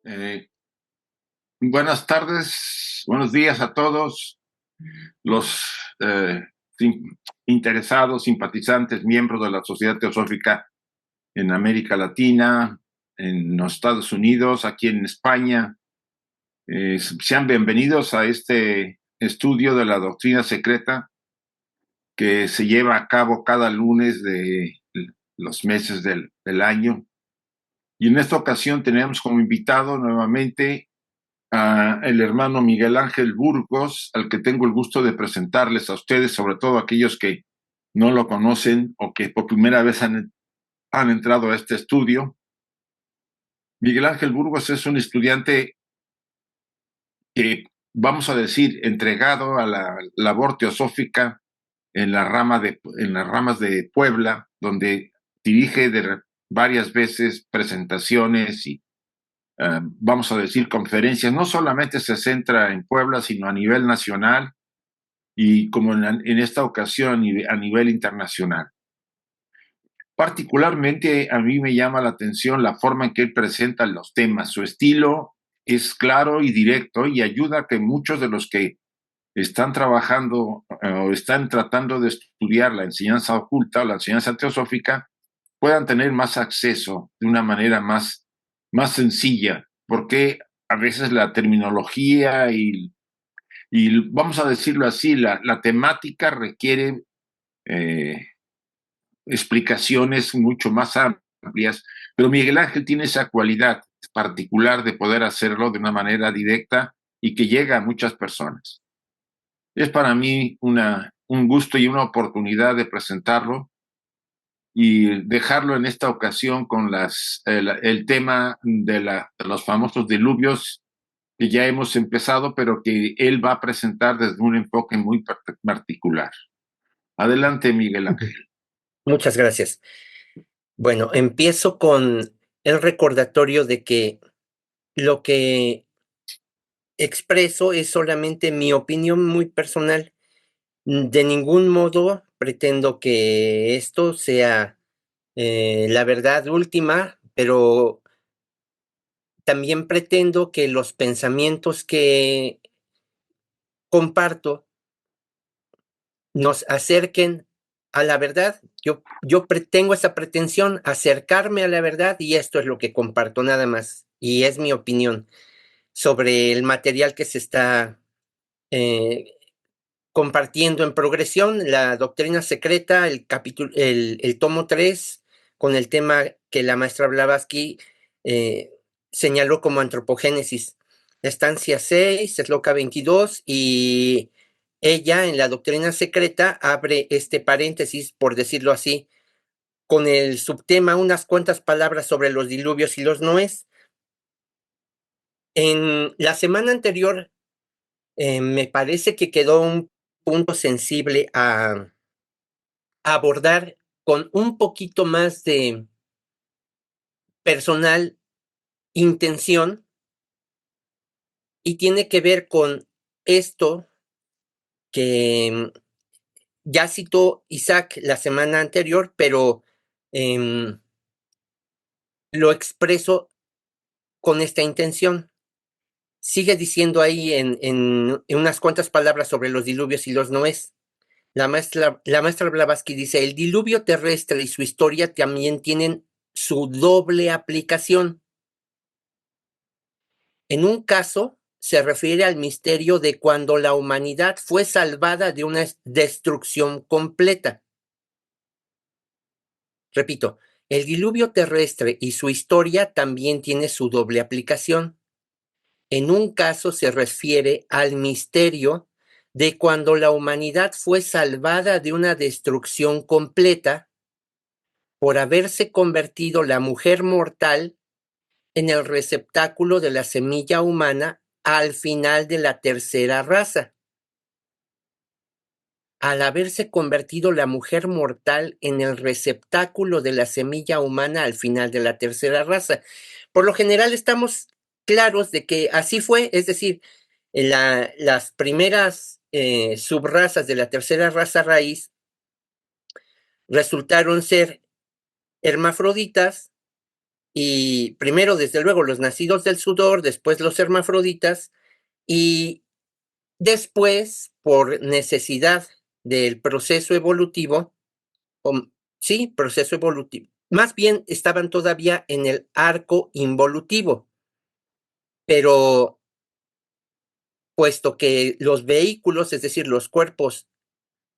Eh, Buenas tardes, buenos días a todos los interesados, simpatizantes, miembros de la Sociedad Teosófica en América Latina, en los Estados Unidos, aquí en España. Sean bienvenidos a este estudio de la doctrina secreta que se lleva a cabo cada lunes de los meses del año. Y en esta ocasión tenemos como invitado nuevamente a el hermano Miguel Ángel Burgos, al que tengo el gusto de presentarles a ustedes, sobre todo aquellos que no lo conocen o que por primera vez han entrado a este estudio. Miguel Ángel Burgos es un estudiante que, vamos a decir, entregado a la labor teosófica en las ramas de Puebla, donde dirige varias veces presentaciones y vamos a decir, conferencias. No solamente se centra en Puebla, sino a nivel nacional y como en esta ocasión a nivel internacional. Particularmente a mí me llama la atención la forma en que él presenta los temas. Su estilo es claro y directo y ayuda a que muchos de los que están trabajando o están tratando de estudiar la enseñanza oculta o la enseñanza teosófica puedan tener más acceso de una manera más sencilla, porque a veces la terminología y vamos a decirlo así, la temática requiere eh, explicaciones mucho más amplias, pero Miguel Ángel tiene esa cualidad particular de poder hacerlo de una manera directa y que llega a muchas personas. Es para mí un gusto y una oportunidad de presentarlo y dejarlo en esta ocasión con el tema de los famosos diluvios que ya hemos empezado, pero que él va a presentar desde un enfoque muy particular. Adelante, Miguel Ángel. Muchas gracias. Bueno, empiezo con el recordatorio de que lo que expreso es solamente mi opinión muy personal. De ningún modo pretendo que esto sea la verdad última, pero también pretendo que los pensamientos que comparto nos acerquen a la verdad. Yo tengo esa pretensión, acercarme a la verdad, y esto es lo que comparto nada más. Y es mi opinión sobre el material que se está eh, compartiendo en progresión, la doctrina secreta, el tomo 3 con el tema que la maestra Blavatsky eh, señaló como antropogénesis. Estancia 6, Esloca 22, y ella en la doctrina secreta abre este paréntesis, por decirlo así, con el subtema unas cuantas palabras sobre los diluvios y los noes. En la semana anterior me parece que quedó un punto sensible a abordar con un poquito más de personal intención, y tiene que ver con esto que ya citó Isaac la semana anterior, pero em, lo expreso con esta intención. Sigue diciendo ahí en unas cuantas palabras sobre los diluvios y los noes. La maestra Blavatsky dice: el diluvio terrestre y su historia también tienen su doble aplicación. En un caso, se refiere al misterio de cuando la humanidad fue salvada de una destrucción completa. Repito, el diluvio terrestre y su historia también tiene su doble aplicación. En un caso se refiere al misterio de cuando la humanidad fue salvada de una destrucción completa por haberse convertido la mujer mortal en el receptáculo de la semilla humana al final de la tercera raza. Al haberse convertido la mujer mortal en el receptáculo de la semilla humana al final de la tercera raza. Por lo general estamos claros de que así fue, es decir, las primeras subrazas de la tercera raza raíz resultaron ser hermafroditas, y primero, desde luego, los nacidos del sudor, después los hermafroditas, y después, por necesidad del proceso evolutivo, sí, proceso evolutivo, más bien estaban todavía en el arco involutivo, pero puesto que los vehículos, es decir, los cuerpos,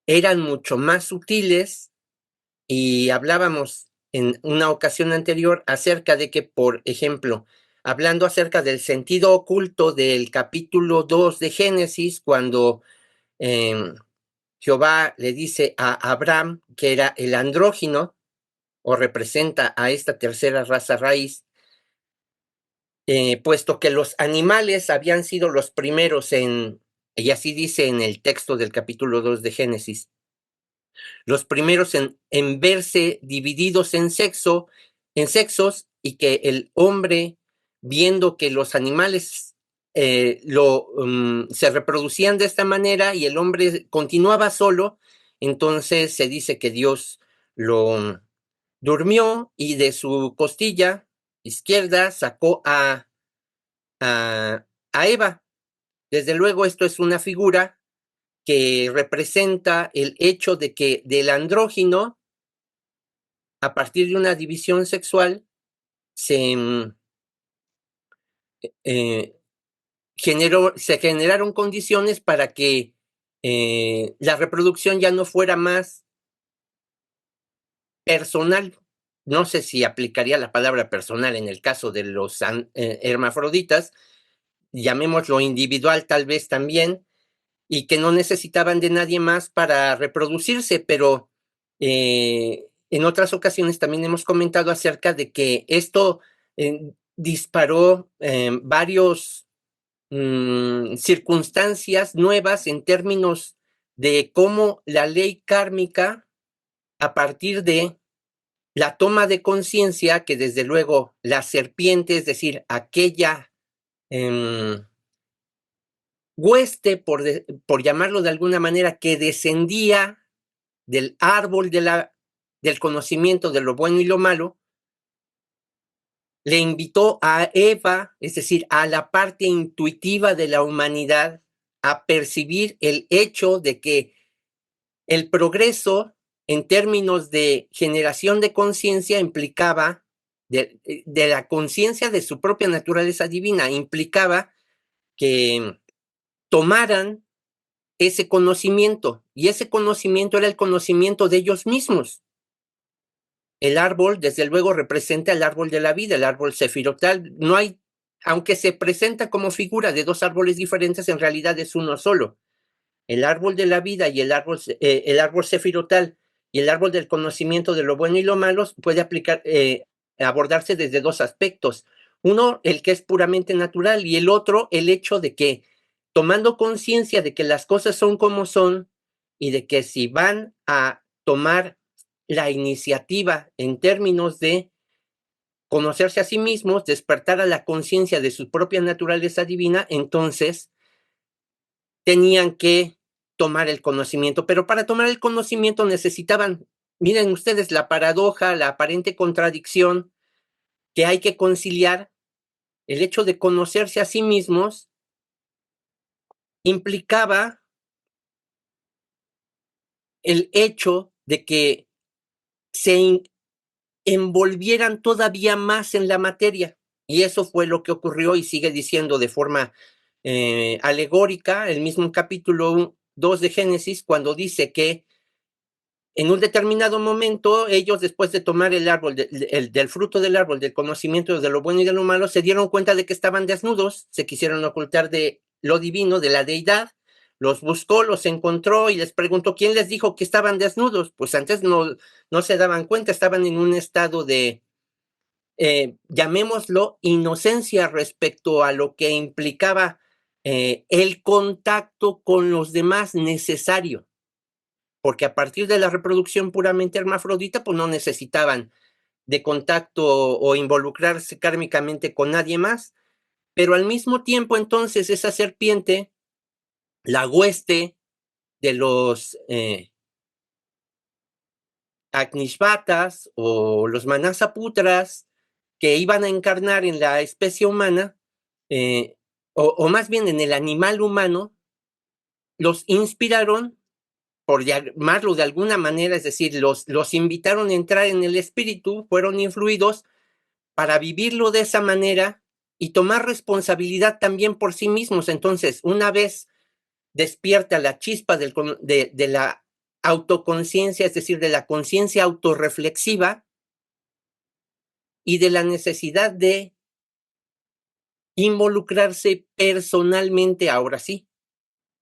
eran mucho más sutiles, y hablábamos en una ocasión anterior acerca de que, por ejemplo, hablando acerca del sentido oculto del capítulo 2 de Génesis, cuando Jehová le dice a Abraham que era el andrógino, o representa a esta tercera raza raíz, puesto que los animales habían sido los primeros y así dice en el texto del capítulo 2 de Génesis, los primeros en verse divididos en sexos, y que el hombre, viendo que los animales se reproducían de esta manera y el hombre continuaba solo, entonces se dice que Dios lo durmió y de su costilla izquierda sacó a Eva. Desde luego, esto es una figura que representa el hecho de que del andrógino, a partir de una división sexual, se, eh, se generaron condiciones para que la reproducción ya no fuera más personal. No sé si aplicaría la palabra personal en el caso de los hermafroditas, llamémoslo individual tal vez también, y que no necesitaban de nadie más para reproducirse, pero en otras ocasiones también hemos comentado acerca de que esto disparó varios circunstancias nuevas en términos de cómo la ley kármica, a partir de la toma de conciencia, que desde luego la serpiente, es decir, aquella hueste, por llamarlo de alguna manera, que descendía del árbol del conocimiento de lo bueno y lo malo, le invitó a Eva, es decir, a la parte intuitiva de la humanidad, a percibir el hecho de que el progreso en términos de generación de conciencia implicaba, de la conciencia de su propia naturaleza divina, implicaba que tomaran ese conocimiento, y ese conocimiento era el conocimiento de ellos mismos. El árbol, desde luego, representa el árbol de la vida, el árbol sefirotal. No hay, aunque se presenta como figura de dos árboles diferentes, en realidad es uno solo. El árbol de la vida y el árbol sefirotal y el árbol del conocimiento de lo bueno y lo malo puede abordarse desde dos aspectos. Uno, el que es puramente natural, y el otro, el hecho de que, tomando conciencia de que las cosas son como son y de que si van a tomar la iniciativa en términos de conocerse a sí mismos, despertar a la conciencia de su propia naturaleza divina, entonces tenían que tomar el conocimiento, pero para tomar el conocimiento necesitaban, miren ustedes la paradoja, la aparente contradicción que hay que conciliar. El hecho de conocerse a sí mismos implicaba el hecho de que se envolvieran todavía más en la materia, y eso fue lo que ocurrió, y sigue diciendo de forma alegórica el mismo capítulo 2 de Génesis, cuando dice que en un determinado momento, ellos, después de tomar el árbol, del fruto del árbol, del conocimiento de lo bueno y de lo malo, se dieron cuenta de que estaban desnudos, se quisieron ocultar de lo divino, de la deidad, los buscó, los encontró y les preguntó, ¿quién les dijo que estaban desnudos? Pues antes no se daban cuenta, estaban en un estado de, llamémoslo, inocencia respecto a lo que implicaba el contacto con los demás necesario, porque a partir de la reproducción puramente hermafrodita, pues no necesitaban de contacto o involucrarse kármicamente con nadie más, pero al mismo tiempo entonces esa serpiente, la hueste de los Agnishvatas o los Manasaputras, que iban a encarnar en la especie humana, o más bien en el animal humano, los inspiraron, por llamarlo de alguna manera, es decir, los invitaron a entrar en el espíritu, fueron influidos para vivirlo de esa manera y tomar responsabilidad también por sí mismos. Entonces, una vez despierta la chispa de la autoconciencia, es decir, de la conciencia autorreflexiva y de la necesidad de involucrarse personalmente, ahora sí,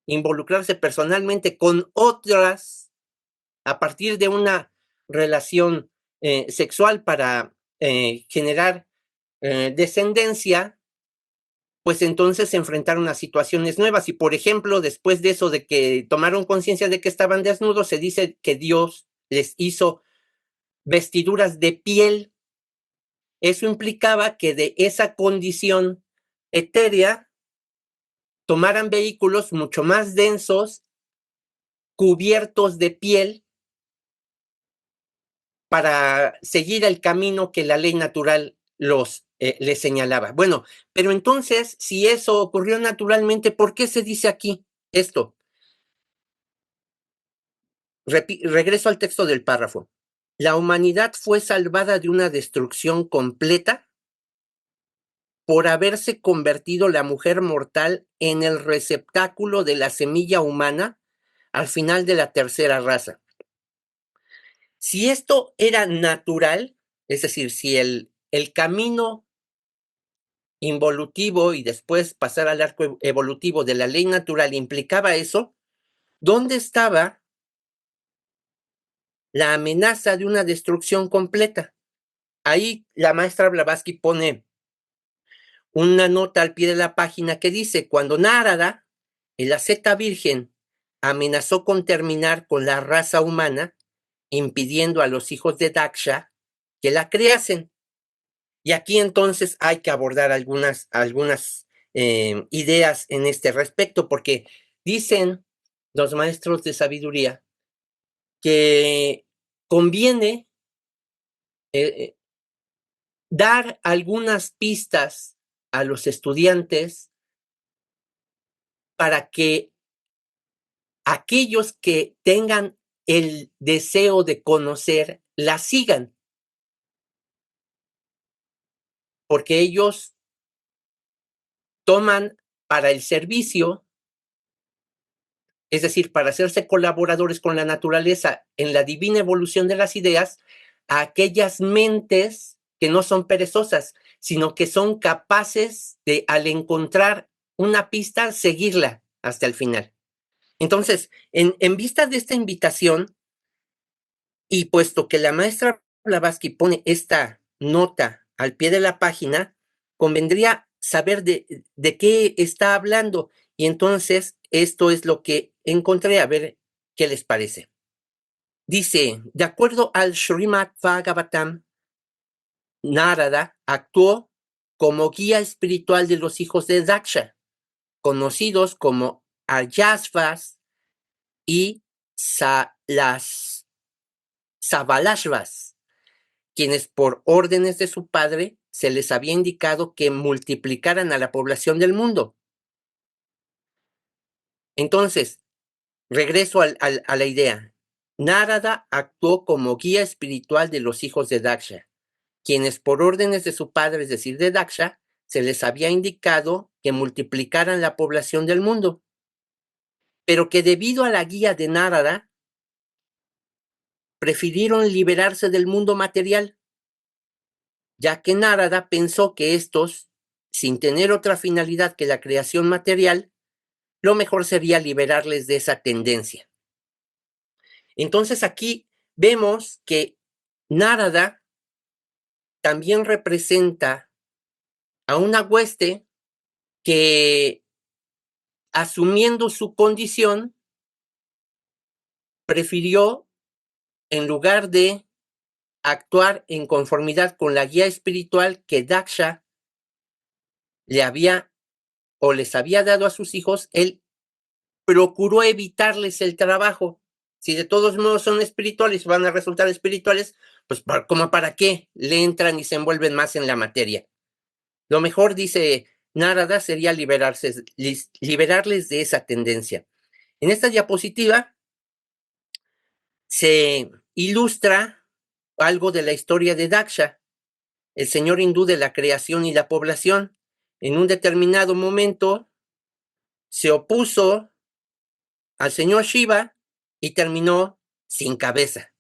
involucrarse personalmente con otras a partir de una relación sexual para generar descendencia, pues entonces se enfrentaron a situaciones nuevas. Y por ejemplo, después de eso, de que tomaron conciencia de que estaban desnudos, se dice que Dios les hizo vestiduras de piel. Eso implicaba que de esa condición etérea tomaran vehículos mucho más densos, cubiertos de piel, para seguir el camino que la ley natural les señalaba. Bueno, pero entonces, si eso ocurrió naturalmente, ¿por qué se dice aquí esto? Regreso al texto del párrafo. La humanidad fue salvada de una destrucción completa por haberse convertido la mujer mortal en el receptáculo de la semilla humana al final de la tercera raza. Si esto era natural, es decir, si el camino involutivo y después pasar al arco evolutivo de la ley natural implicaba eso, ¿dónde estaba la amenaza de una destrucción completa? Ahí la maestra Blavatsky pone una nota al pie de la página que dice: cuando Narada, el asceta virgen, amenazó con terminar con la raza humana, impidiendo a los hijos de Daksha que la criasen. Y aquí entonces hay que abordar algunas ideas en este respecto, porque dicen los maestros de sabiduría que conviene eh, dar algunas pistas a los estudiantes para que aquellos que tengan el deseo de conocer la sigan, porque ellos toman para el servicio, es decir, para hacerse colaboradores con la naturaleza en la divina evolución de las ideas, a aquellas mentes que no son perezosas, sino que son capaces de, al encontrar una pista, seguirla hasta el final. Entonces, en vista de esta invitación, y puesto que la maestra Blavatsky pone esta nota al pie de la página, convendría saber de qué está hablando. Y entonces, esto es lo que encontré, a ver qué les parece. Dice, de acuerdo al Srimad Bhagavatam, Narada actuó como guía espiritual de los hijos de Daksha, conocidos como Ayasvas y las Sabalashvas, quienes por órdenes de su padre se les había indicado que multiplicaran a la población del mundo. Entonces, regreso a la idea. Narada actuó como guía espiritual de los hijos de Daksha, quienes por órdenes de su padre, es decir, de Daksha, se les había indicado que multiplicaran la población del mundo, pero que debido a la guía de Narada, prefirieron liberarse del mundo material, ya que Narada pensó que estos, sin tener otra finalidad que la creación material, lo mejor sería liberarles de esa tendencia. Entonces aquí vemos que Narada también representa a una hueste que, asumiendo su condición, prefirió, en lugar de actuar en conformidad con la guía espiritual que Daksha le había o les había dado a sus hijos, él procuró evitarles el trabajo, Si de todos modos son espirituales, van a resultar espirituales, pues como para qué le entran y se envuelven más en la materia. Lo mejor, dice Narada, sería liberarles de esa tendencia. En esta diapositiva se ilustra algo de la historia de Daksha, el señor hindú de la creación y la población. En un determinado momento se opuso al señor Shiva y terminó sin cabeza,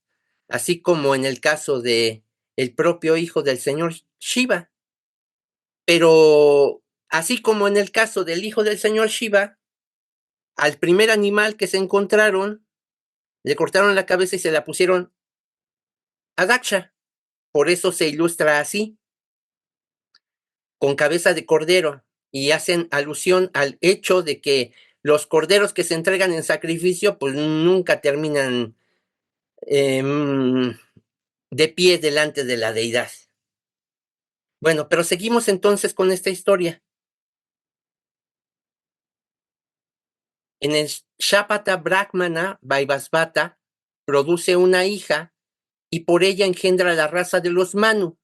así como en el caso de el propio hijo del señor Shiva. Pero así como en el caso del hijo del señor Shiva, al primer animal que se encontraron, le cortaron la cabeza y se la pusieron a Daksha. Por eso se ilustra así, con cabeza de cordero, y hacen alusión al hecho de que los corderos que se entregan en sacrificio, pues nunca terminan de pie delante de la deidad. Bueno, pero seguimos entonces con esta historia. En el Shapata Brahmana, Vaivasvata produce una hija y por ella engendra la raza de los Manu,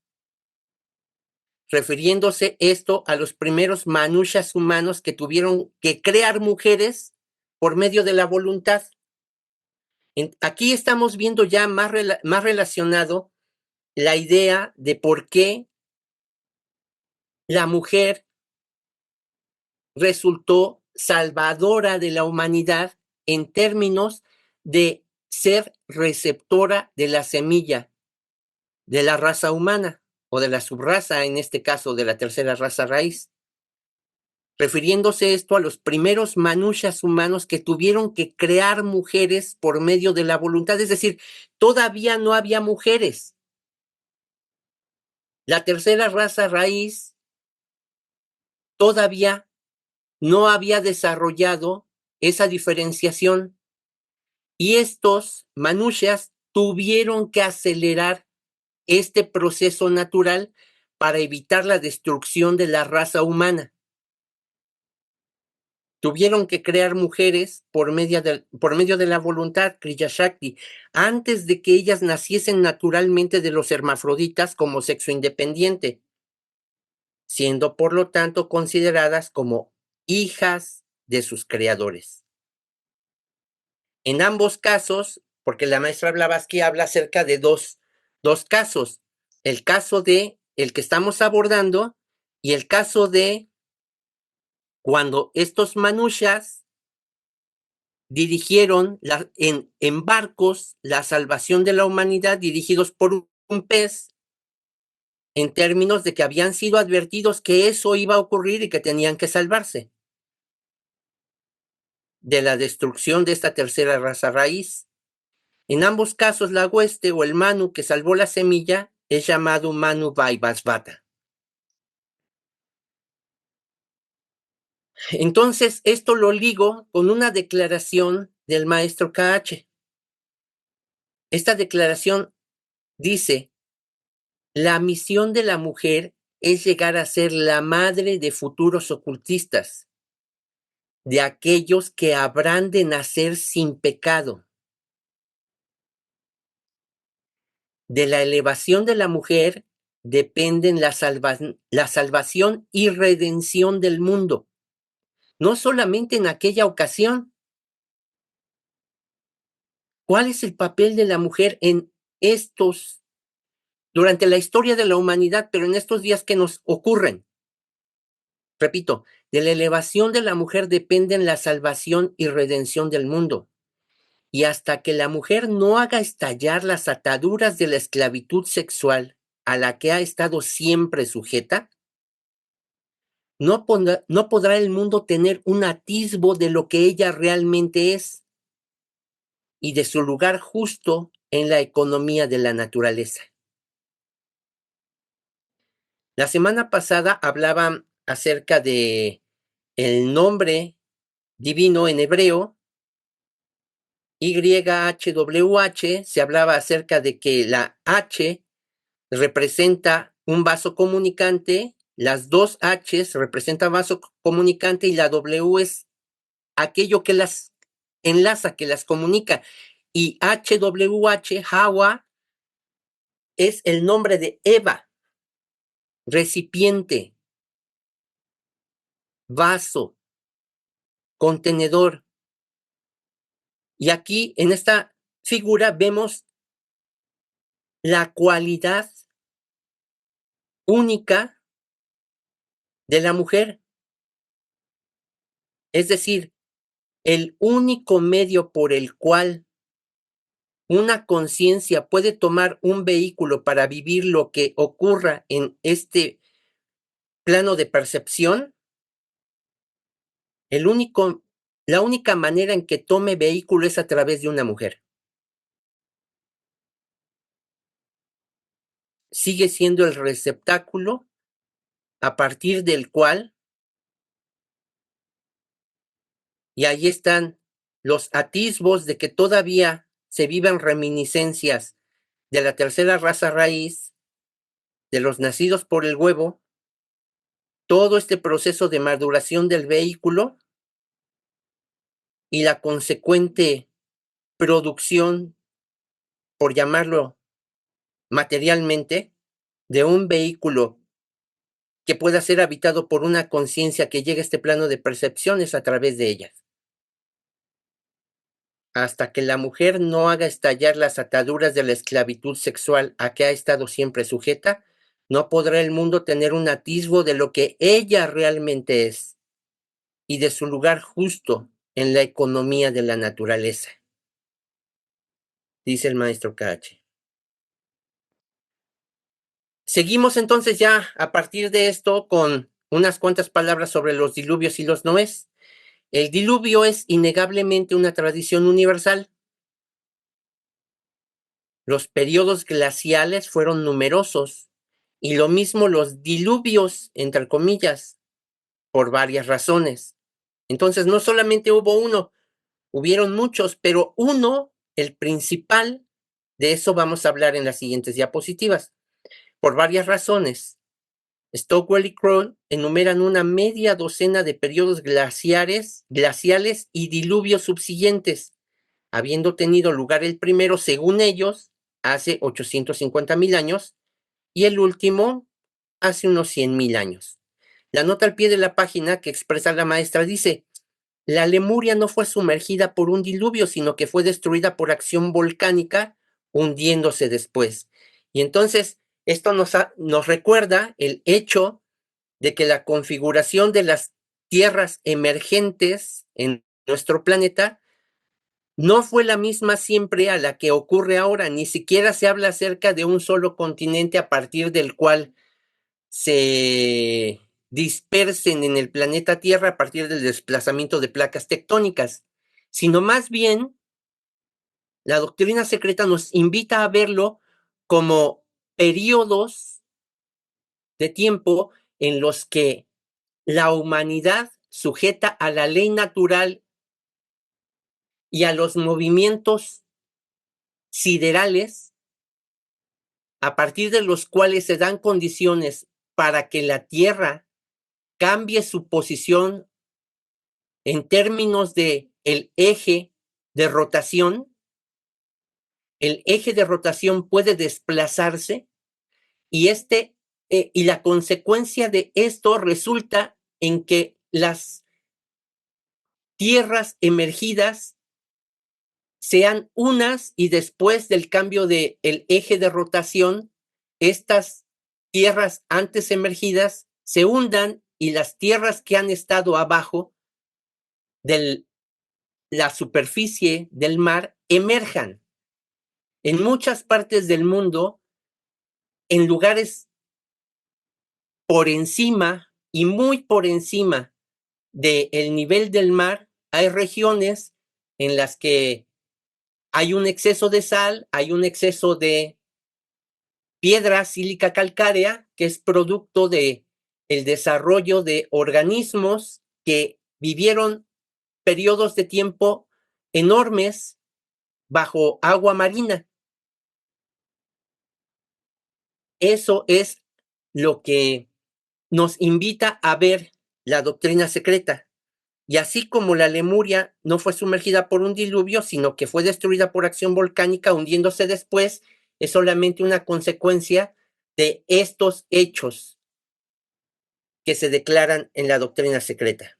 refiriéndose esto a los primeros manushas humanos que tuvieron que crear mujeres por medio de la voluntad. Aquí estamos viendo ya más relacionado la idea de por qué la mujer resultó salvadora de la humanidad en términos de ser receptora de la semilla de la raza humana o de la subraza, en este caso de la tercera raza raíz, refiriéndose esto a los primeros manushas humanos que tuvieron que crear mujeres por medio de la voluntad, es decir, todavía no había mujeres. La tercera raza raíz todavía no había desarrollado esa diferenciación y estos manushas tuvieron que acelerar este proceso natural para evitar la destrucción de la raza humana. Tuvieron que crear mujeres por medio de la voluntad, Kriya Shakti, antes de que ellas naciesen naturalmente de los hermafroditas como sexo independiente, siendo por lo tanto consideradas como hijas de sus creadores. En ambos casos, porque la maestra Blavatsky habla acerca de dos casos, el caso de el que estamos abordando y el caso de cuando estos manushas dirigieron en barcos la salvación de la humanidad dirigidos por un pez, en términos de que habían sido advertidos que eso iba a ocurrir y que tenían que salvarse de la destrucción de esta tercera raza raíz. En ambos casos, la hueste o el Manu que salvó la semilla es llamado Manu Vaivasvata. Entonces, esto lo ligo con una declaración del maestro KH. Esta declaración dice: la misión de la mujer es llegar a ser la madre de futuros ocultistas, de aquellos que habrán de nacer sin pecado. De la elevación de la mujer dependen la salvación y redención del mundo, no solamente en aquella ocasión. ¿Cuál es el papel de la mujer durante la historia de la humanidad, pero en estos días que nos ocurren? Repito, de la elevación de la mujer dependen la salvación y redención del mundo. Y hasta que la mujer no haga estallar las ataduras de la esclavitud sexual a la que ha estado siempre sujeta, no podrá el mundo tener un atisbo de lo que ella realmente es y de su lugar justo en la economía de la naturaleza. La semana pasada hablaba acerca de el nombre divino en hebreo, YHWH. Se hablaba acerca de que la H representa un vaso comunicante, las dos H's representan vaso comunicante y la W es aquello que las enlaza, que las comunica. y HWH, Hawa, es el nombre de Eva, recipiente, vaso, contenedor. Y aquí en esta figura vemos la cualidad única de la mujer, es decir, el único medio por el cual una conciencia puede tomar un vehículo para vivir lo que ocurra en este plano de percepción, la única manera en que tome vehículo es a través de una mujer. Sigue siendo el receptáculo a partir del cual, y ahí están los atisbos de que todavía se viven reminiscencias de la tercera raza raíz, de los nacidos por el huevo, todo este proceso de maduración del vehículo y la consecuente producción, por llamarlo materialmente, de un vehículo que pueda ser habitado por una conciencia que llegue a este plano de percepciones a través de ellas. Hasta que la mujer no haga estallar las ataduras de la esclavitud sexual a que ha estado siempre sujeta, no podrá el mundo tener un atisbo de lo que ella realmente es y de su lugar justo en la economía de la naturaleza, dice el maestro K.H. Seguimos entonces ya a partir de esto con unas cuantas palabras sobre los diluvios y los noés. El diluvio es innegablemente una tradición universal. Los periodos glaciales fueron numerosos y lo mismo los diluvios, entre comillas, por varias razones. Entonces, no solamente hubo uno, hubieron muchos, pero uno, el principal, de eso vamos a hablar en las siguientes diapositivas, por varias razones. Stockwell y Kroll enumeran una media docena de periodos glaciales y diluvios subsiguientes, habiendo tenido lugar el primero, según ellos, hace 850,000 años, y el último hace unos 100,000 años. La nota al pie de la página que expresa la maestra dice: la Lemuria no fue sumergida por un diluvio, sino que fue destruida por acción volcánica, hundiéndose después. Y entonces, esto nos recuerda el hecho de que la configuración de las tierras emergentes en nuestro planeta no fue la misma siempre a la que ocurre ahora. Ni siquiera se habla acerca de un solo continente a partir del cual se dispersen en el planeta Tierra a partir del desplazamiento de placas tectónicas, sino más bien la doctrina secreta nos invita a verlo como periodos de tiempo en los que la humanidad, sujeta a la ley natural y a los movimientos siderales, a partir de los cuales se dan condiciones para que la Tierra cambie su posición en términos de el eje de rotación. El eje de rotación puede desplazarse y y la consecuencia de esto resulta en que las tierras emergidas sean unas y después del cambio del eje de rotación, estas tierras antes emergidas se hundan y las tierras que han estado abajo de la superficie del mar emerjan. En muchas partes del mundo, en lugares por encima y muy por encima del nivel del mar, hay regiones en las que hay un exceso de sal, hay un exceso de piedra sílica calcárea, que es producto de el desarrollo de organismos que vivieron periodos de tiempo enormes bajo agua marina. Eso es lo que nos invita a ver la doctrina secreta. Y así como la Lemuria no fue sumergida por un diluvio, sino que fue destruida por acción volcánica, hundiéndose después, es solamente una consecuencia de estos hechos que se declaran en la doctrina secreta.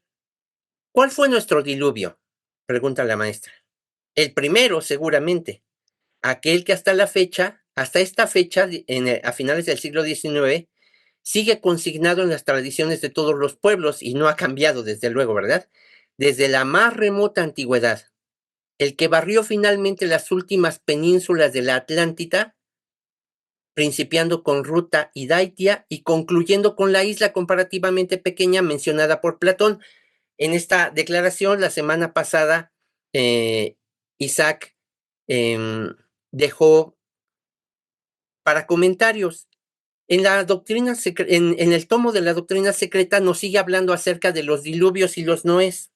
¿Cuál fue nuestro diluvio? Pregunta la maestra. El primero, seguramente, aquel que hasta esta fecha, a finales del siglo XIX, sigue consignado en las tradiciones de todos los pueblos y no ha cambiado, desde luego, ¿verdad? Desde la más remota antigüedad. El que barrió finalmente las últimas penínsulas de la Atlántida, principiando con Ruta y Daitia y concluyendo con la isla comparativamente pequeña mencionada por Platón. En esta declaración, la semana pasada, Isaac dejó para comentarios. En la doctrina en el tomo de la doctrina secreta nos sigue hablando acerca de los diluvios y los noés,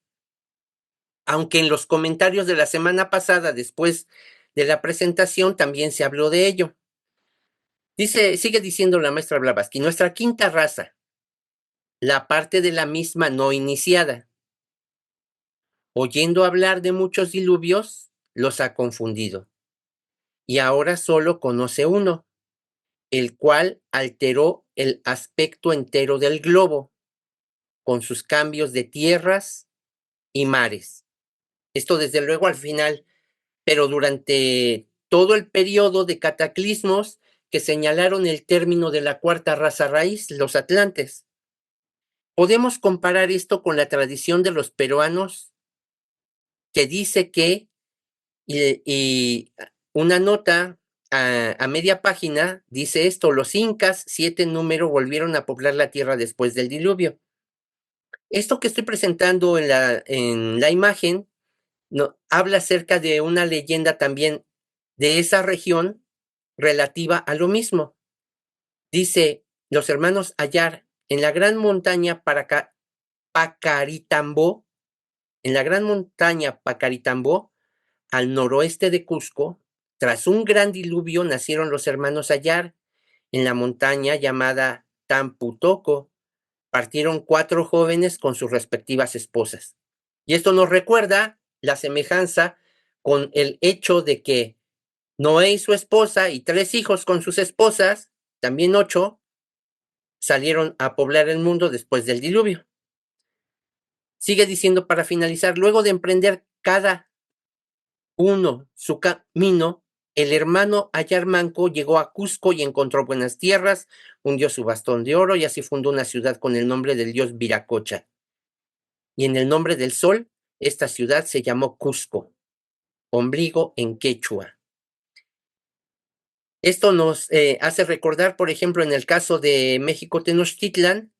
aunque en los comentarios de la semana pasada, después de la presentación, también se habló de ello. Sigue diciendo la maestra Blavatsky, nuestra quinta raza, la parte de la misma no iniciada, oyendo hablar de muchos diluvios, los ha confundido. Y ahora solo conoce uno, el cual alteró el aspecto entero del globo, con sus cambios de tierras y mares. Esto desde luego al final, pero durante todo el periodo de cataclismos que señalaron el término de la cuarta raza raíz, los atlantes. Podemos comparar esto con la tradición de los peruanos que dice que, y una nota a media página dice esto, los incas, 7 en número, volvieron a poblar la tierra después del diluvio. Esto que estoy presentando en la imagen no, habla acerca de una leyenda también de esa región relativa a lo mismo. Dice, los hermanos Ayar, en la gran montaña Pacaritambó, en la gran montaña Pacaritambó, al noroeste de Cusco, tras un gran diluvio nacieron los hermanos Ayar. En la montaña llamada Tamputoco, partieron 4 jóvenes con sus respectivas esposas. Y esto nos recuerda la semejanza con el hecho de que Noé y su esposa y 3 hijos con sus esposas, también 8, salieron a poblar el mundo después del diluvio. Sigue diciendo para finalizar, luego de emprender cada uno su camino, el hermano Ayarmanco llegó a Cusco y encontró buenas tierras, hundió su bastón de oro y así fundó una ciudad con el nombre del dios Viracocha. Y en el nombre del sol, esta ciudad se llamó Cusco, ombligo en quechua. Esto nos hace recordar, por ejemplo, en el caso de México Tenochtitlan,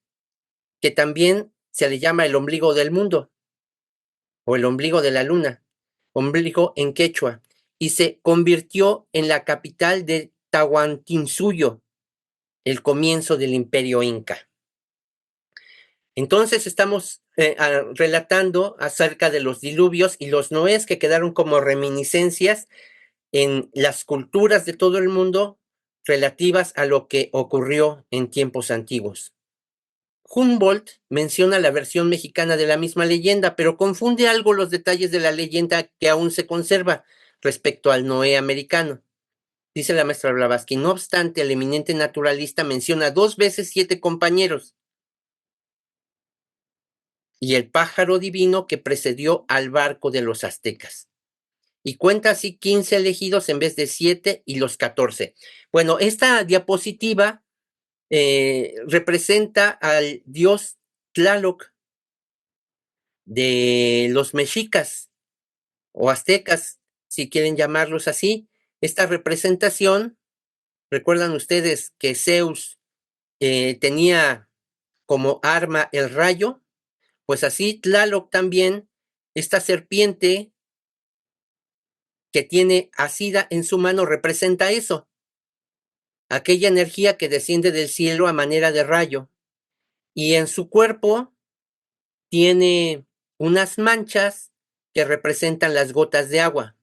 que también se le llama el ombligo del mundo o el ombligo de la luna, ombligo en quechua, y se convirtió en la capital de Tahuantinsuyo, el comienzo del imperio inca. Entonces estamos relatando acerca de los diluvios y los noés que quedaron como reminiscencias en las culturas de todo el mundo relativas a lo que ocurrió en tiempos antiguos. Humboldt menciona la versión mexicana de la misma leyenda, pero confunde algo los detalles de la leyenda que aún se conserva respecto al Noé americano. Dice la maestra Blavatsky, no obstante, el eminente naturalista menciona 2 veces 7 compañeros y el pájaro divino que precedió al barco de los aztecas. Y cuenta así 15 elegidos en vez de 7 y los 14. Bueno, esta diapositiva representa al dios Tlaloc de los mexicas o aztecas, si quieren llamarlos así. Esta representación, recuerdan ustedes que Zeus tenía como arma el rayo, pues así Tlaloc también, esta serpiente que tiene asida en su mano representa eso, aquella energía que desciende del cielo a manera de rayo, y en su cuerpo tiene unas manchas que representan las gotas de agua.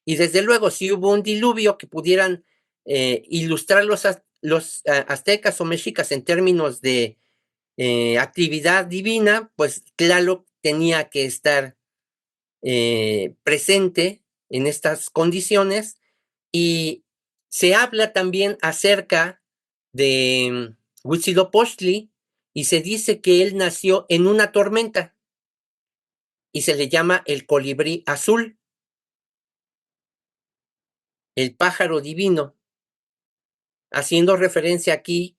Y desde luego, si hubo un diluvio que pudieran ilustrar los aztecas o mexicas en términos de actividad divina, pues Tlaloc tenía que estar presente en estas condiciones, y se habla también acerca de Huitzilopochtli, y se dice que él nació en una tormenta y se le llama el colibrí azul, el pájaro divino. Haciendo referencia aquí,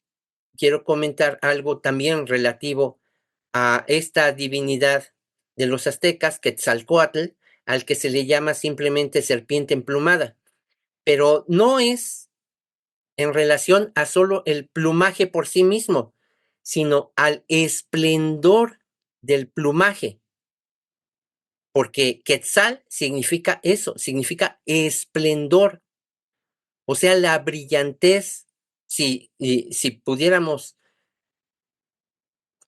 quiero comentar algo también relativo a esta divinidad de los aztecas, Quetzalcóatl, al que se le llama simplemente serpiente emplumada, pero no es en relación a solo el plumaje por sí mismo, sino al esplendor del plumaje, porque Quetzal significa eso, significa esplendor, o sea, la brillantez. Si pudiéramos,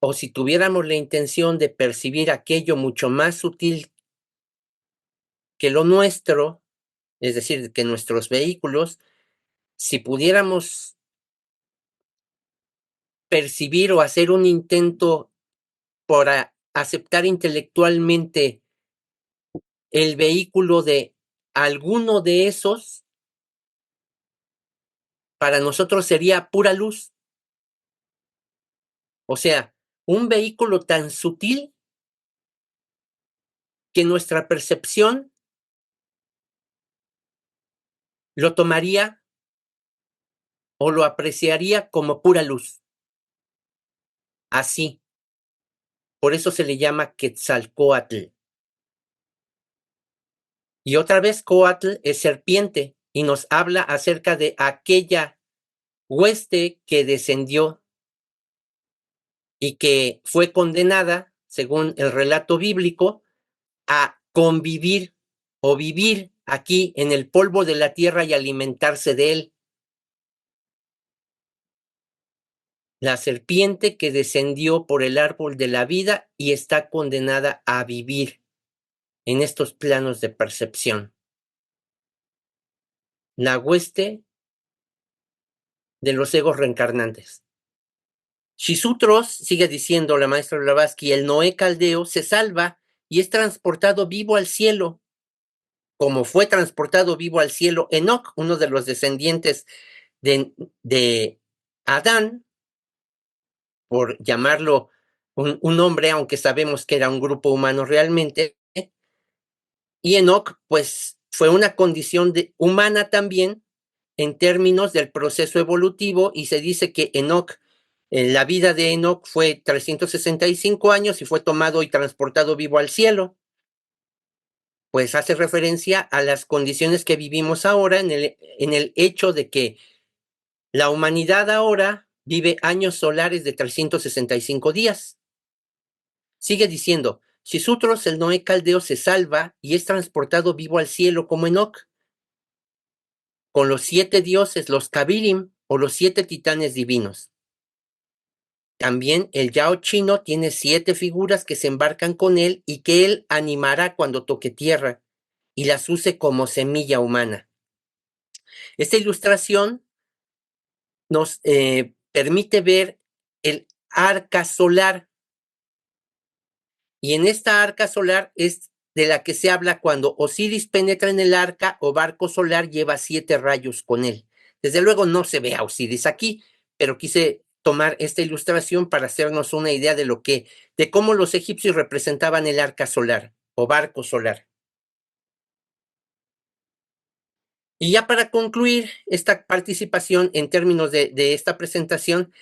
o si tuviéramos la intención de percibir aquello mucho más sutil que lo nuestro, es decir, que nuestros vehículos, si pudiéramos percibir o hacer un intento por aceptar intelectualmente el vehículo de alguno de esos, para nosotros sería pura luz. O sea, un vehículo tan sutil que nuestra percepción lo tomaría o lo apreciaría como pura luz. Así, por eso se le llama Quetzalcóatl. Y otra vez, Coatl es serpiente y nos habla acerca de aquella hueste que descendió y que fue condenada, según el relato bíblico, a convivir o vivir aquí en el polvo de la tierra y alimentarse de él. La serpiente que descendió por el árbol de la vida y está condenada a vivir en estos planos de percepción. La hueste de los egos reencarnantes. Xisutros, sigue diciendo la maestra Blavatsky, el Noé caldeo se salva y es transportado vivo al cielo, como fue transportado vivo al cielo Enoc, uno de los descendientes de Adán, por llamarlo un hombre, aunque sabemos que era un grupo humano realmente. Y Enoc, pues, fue una condición humana también en términos del proceso evolutivo, y se dice que Enoc, la vida de Enoc fue 365 años y fue tomado y transportado vivo al cielo. Pues hace referencia a las condiciones que vivimos ahora en el hecho de que la humanidad ahora vive años solares de 365 días. Sigue diciendo, Xisutros, el Noé caldeo, se salva y es transportado vivo al cielo como Enoc, con los 7 dioses, los Kabirim, o los 7 titanes divinos. También el Yao chino tiene 7 figuras que se embarcan con él y que él animará cuando toque tierra y las use como semilla humana. Esta ilustración nos permite ver el arca solar, y en esta arca solar es de la que se habla cuando Osiris penetra en el arca o barco solar, lleva 7 rayos con él. Desde luego no se ve a Osiris aquí, pero quise tomar esta ilustración para hacernos una idea de cómo los egipcios representaban el arca solar o barco solar. Y ya para concluir esta participación en términos de esta presentación,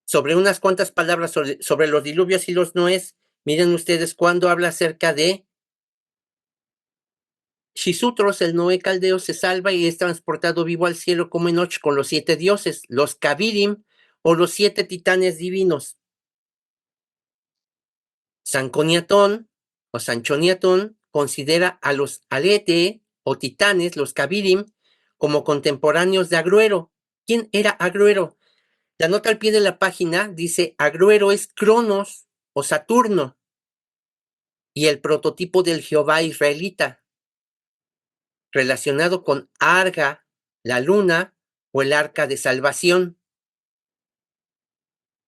sobre unas cuantas palabras sobre los diluvios y los noés. Miren ustedes cuando habla acerca de Xisutros, el Noé caldeo se salva y es transportado vivo al cielo como Enoch con los 7 dioses, los Kabirim, o los 7 titanes divinos. Sanconiatón o Sanchoniatón considera a los Alete o titanes, los Kabirim, como contemporáneos de Agruero. ¿Quién era Agruero? La nota al pie de la página dice: Agruero es Cronos o Saturno y el prototipo del Jehová israelita, relacionado con Arga, la luna, o el arca de salvación.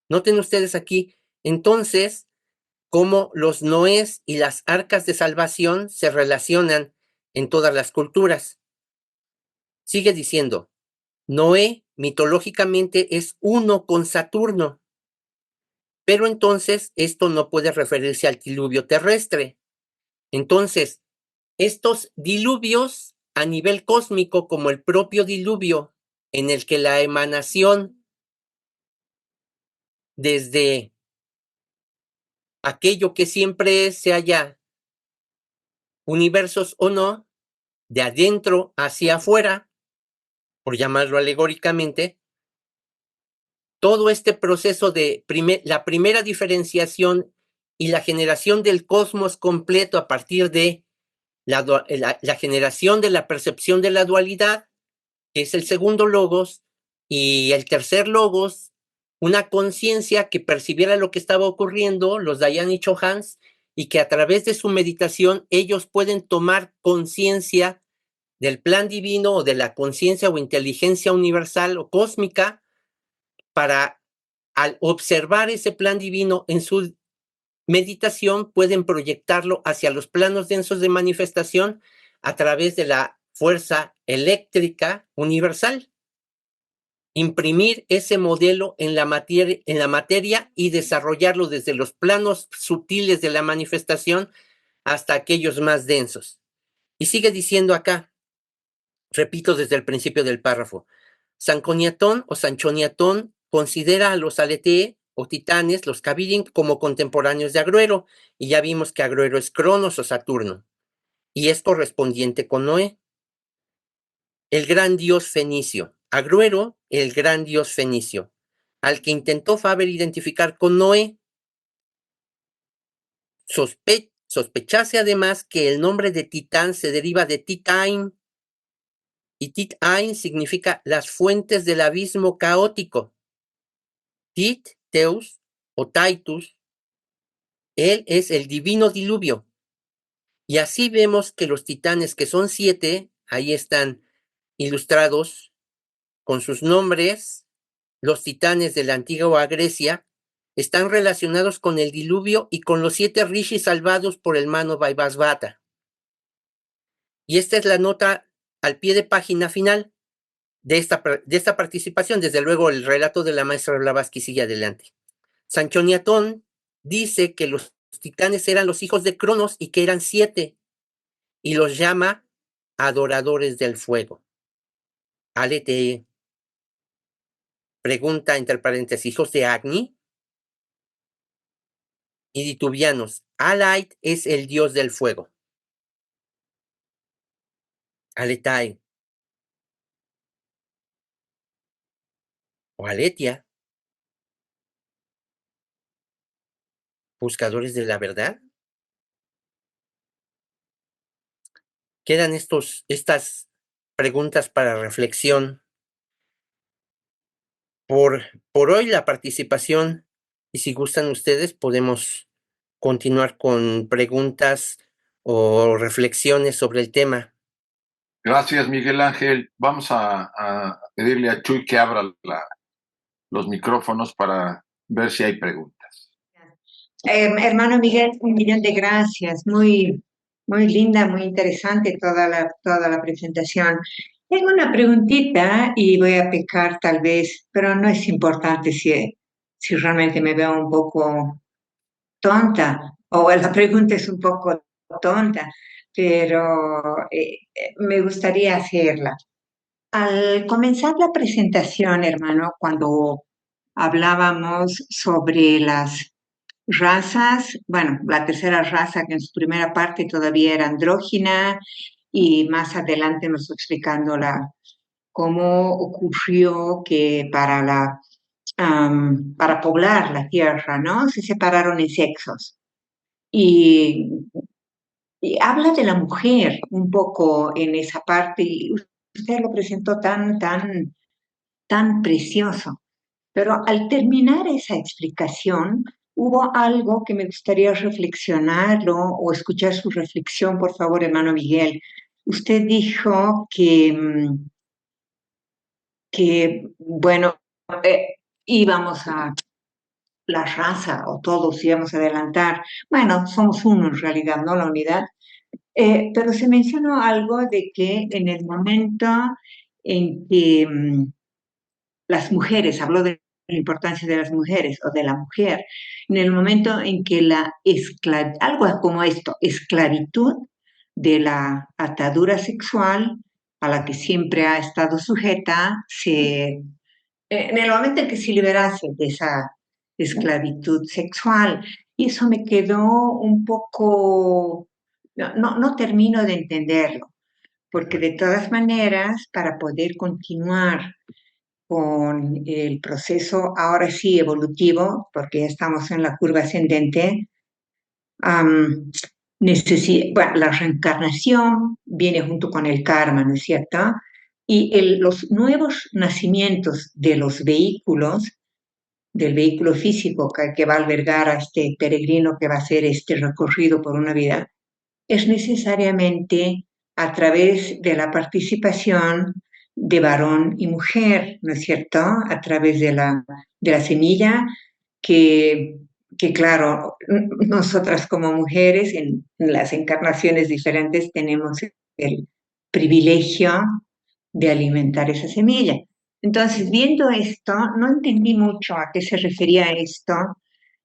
Noten ustedes aquí, entonces, cómo los Noés y las arcas de salvación se relacionan en todas las culturas. Sigue diciendo, Noé mitológicamente es uno con Saturno, pero entonces esto no puede referirse al diluvio terrestre. Entonces, estos diluvios a nivel cósmico, como el propio diluvio, en el que la emanación desde aquello que siempre es, sea ya universos o no, de adentro hacia afuera, por llamarlo alegóricamente, todo este proceso de la primera diferenciación y la generación del cosmos completo a partir de la generación de la percepción de la dualidad, que es el segundo logos, y el tercer logos, una conciencia que percibiera lo que estaba ocurriendo, los Dayan y Chohans, y que a través de su meditación ellos pueden tomar conciencia del plan divino o de la conciencia o inteligencia universal o cósmica para, al observar ese plan divino en su meditación, pueden proyectarlo hacia los planos densos de manifestación a través de la fuerza eléctrica universal. Imprimir ese modelo en la materia y desarrollarlo desde los planos sutiles de la manifestación hasta aquellos más densos. Y sigue diciendo acá, repito desde el principio del párrafo, Sanconiatón o Sanchoniatón considera a los Aletee o titanes, los Cabirin, como contemporáneos de Agruero, y ya vimos que Agruero es Cronos o Saturno, y es correspondiente con Noé, el gran dios fenicio. Agruero, el gran dios fenicio, al que intentó Faber identificar con Noé. Sospechase además que el nombre de Titán se deriva de Titain, y Tit-Ain significa las fuentes del abismo caótico. Tit, Teus o Titus, él es el divino diluvio. Y así vemos que los titanes, que son 7, ahí están ilustrados con sus nombres, los titanes de la antigua Grecia, están relacionados con el diluvio y con los 7 rishis salvados por el Mano Vaivasvata. Y esta es la nota al pie de página final de esta participación. Desde luego, el relato de la maestra Blavatsky sigue adelante. Sanchoniatón dice que los titanes eran los hijos de Cronos y que eran 7, y los llama adoradores del fuego. Alete pregunta entre paréntesis, hijos de Agni, y ditubianos, Alait es el dios del fuego. Aletai o Aletia, buscadores de la verdad. Quedan estas preguntas para reflexión. Por hoy la participación, y si gustan ustedes, podemos continuar con preguntas o reflexiones sobre el tema. Gracias, Miguel Ángel. Vamos a pedirle a Chuy que abra los micrófonos para ver si hay preguntas. Hermano Miguel, un millón de gracias. Muy, muy linda, muy interesante toda la presentación. Tengo una preguntita y voy a pecar tal vez, pero no es importante si realmente me veo un poco tonta o la pregunta es un poco tonta, pero me gustaría hacerla. Al comenzar la presentación, hermano, cuando hablábamos sobre las razas, bueno, la tercera raza que en su primera parte todavía era andrógina y más adelante nos fue explicando cómo ocurrió que para poblar la tierra, ¿no? Se separaron en sexos. Y, y habla de la mujer un poco en esa parte y usted lo presentó tan precioso. Pero al terminar esa explicación, hubo algo que me gustaría reflexionarlo o escuchar su reflexión, por favor, hermano Miguel. Usted dijo que bueno, íbamos la raza o todos íbamos a adelantar. Bueno, somos uno en realidad, ¿no? La unidad. Pero se mencionó algo de que en el momento en que las mujeres, habló de la importancia de las mujeres o de la mujer, en el momento en que algo como esto, esclavitud de la atadura sexual a la que siempre ha estado sujeta, en el momento en que se liberase de esa esclavitud sexual. Y eso me quedó un poco, no termino de entenderlo, porque de todas maneras, para poder continuar con el proceso, ahora sí evolutivo, porque ya estamos en la curva ascendente, am, bueno, la reencarnación viene junto con el karma, ¿no es cierto? Y los nuevos nacimientos de los vehículos, del vehículo físico que va a albergar a este peregrino que va a hacer este recorrido por una vida, es necesariamente a través de la participación de varón y mujer, ¿no es cierto? A través de la semilla que, que, claro, nosotras como mujeres en las encarnaciones diferentes tenemos el privilegio de alimentar esa semilla. Entonces, viendo esto, no entendí mucho a qué se refería esto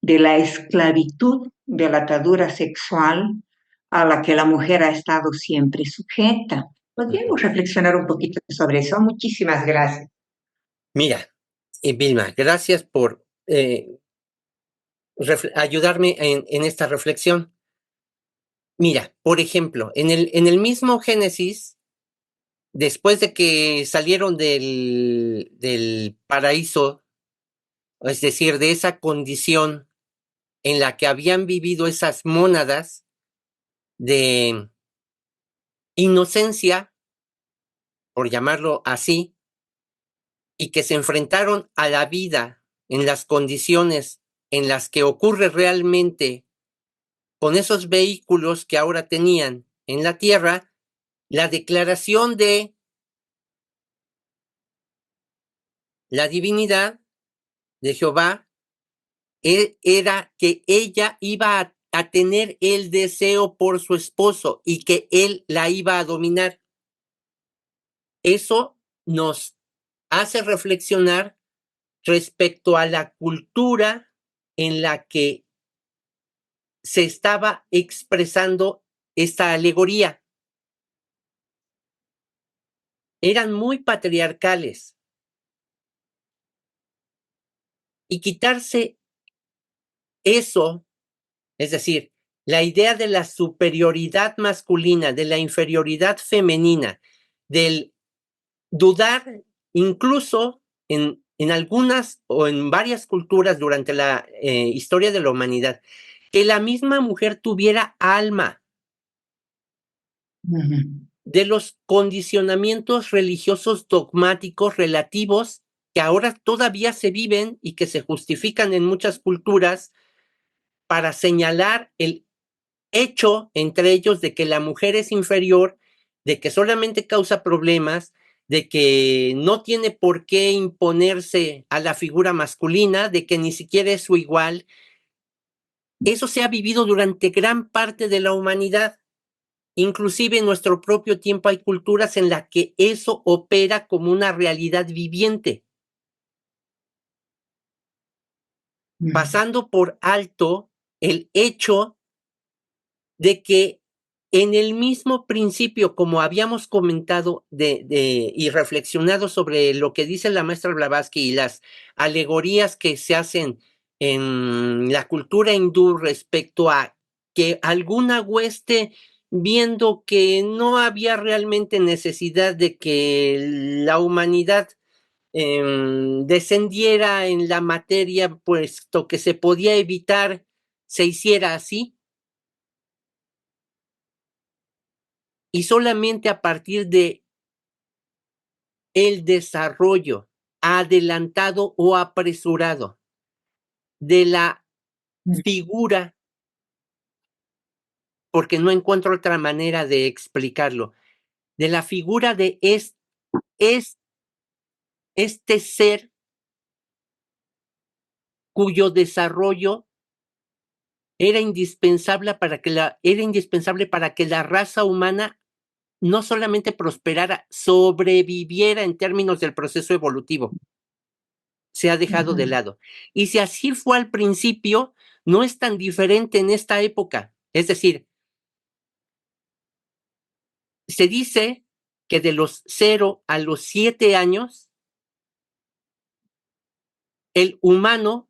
de la esclavitud, de la atadura sexual a la que la mujer ha estado siempre sujeta. Podríamos reflexionar un poquito sobre eso. Muchísimas gracias. Mira, Vilma, gracias por ayudarme en esta reflexión. Mira, por ejemplo, en el mismo Génesis, después de que salieron del paraíso, es decir, de esa condición en la que habían vivido esas mónadas de inocencia, por llamarlo así, y que se enfrentaron a la vida en las condiciones en las que ocurre realmente con esos vehículos que ahora tenían en la tierra, la declaración de la divinidad de Jehová era que ella iba a tener el deseo por su esposo y que él la iba a dominar. Eso nos hace reflexionar respecto a la cultura en la que se estaba expresando esta alegoría. Eran muy patriarcales. Y quitarse eso, es decir, la idea de la superioridad masculina, de la inferioridad femenina, del dudar incluso en algunas o en varias culturas durante la historia de la humanidad, que la misma mujer tuviera alma, de los condicionamientos religiosos dogmáticos relativos que ahora todavía se viven y que se justifican en muchas culturas para señalar el hecho entre ellos de que la mujer es inferior, de que solamente causa problemas, de que no tiene por qué imponerse a la figura masculina, de que ni siquiera es su igual. Eso se ha vivido durante gran parte de la humanidad. Inclusive en nuestro propio tiempo hay culturas en las que eso opera como una realidad viviente, pasando por alto el hecho de que en el mismo principio, como habíamos comentado y reflexionado sobre lo que dice la maestra Blavatsky y las alegorías que se hacen en la cultura hindú respecto a que alguna hueste, viendo que no había realmente necesidad de que la humanidad descendiera en la materia, puesto que se podía evitar, se hiciera así. Y solamente a partir de el desarrollo adelantado o apresurado de la figura, porque no encuentro otra manera de explicarlo, de la figura de este ser cuyo desarrollo era indispensable para que la raza humana no solamente prosperara, sobreviviera en términos del proceso evolutivo. Se ha dejado de lado. Y si así fue al principio, no es tan diferente en esta época. Es decir, se dice que de los 0 a los 7 años, el humano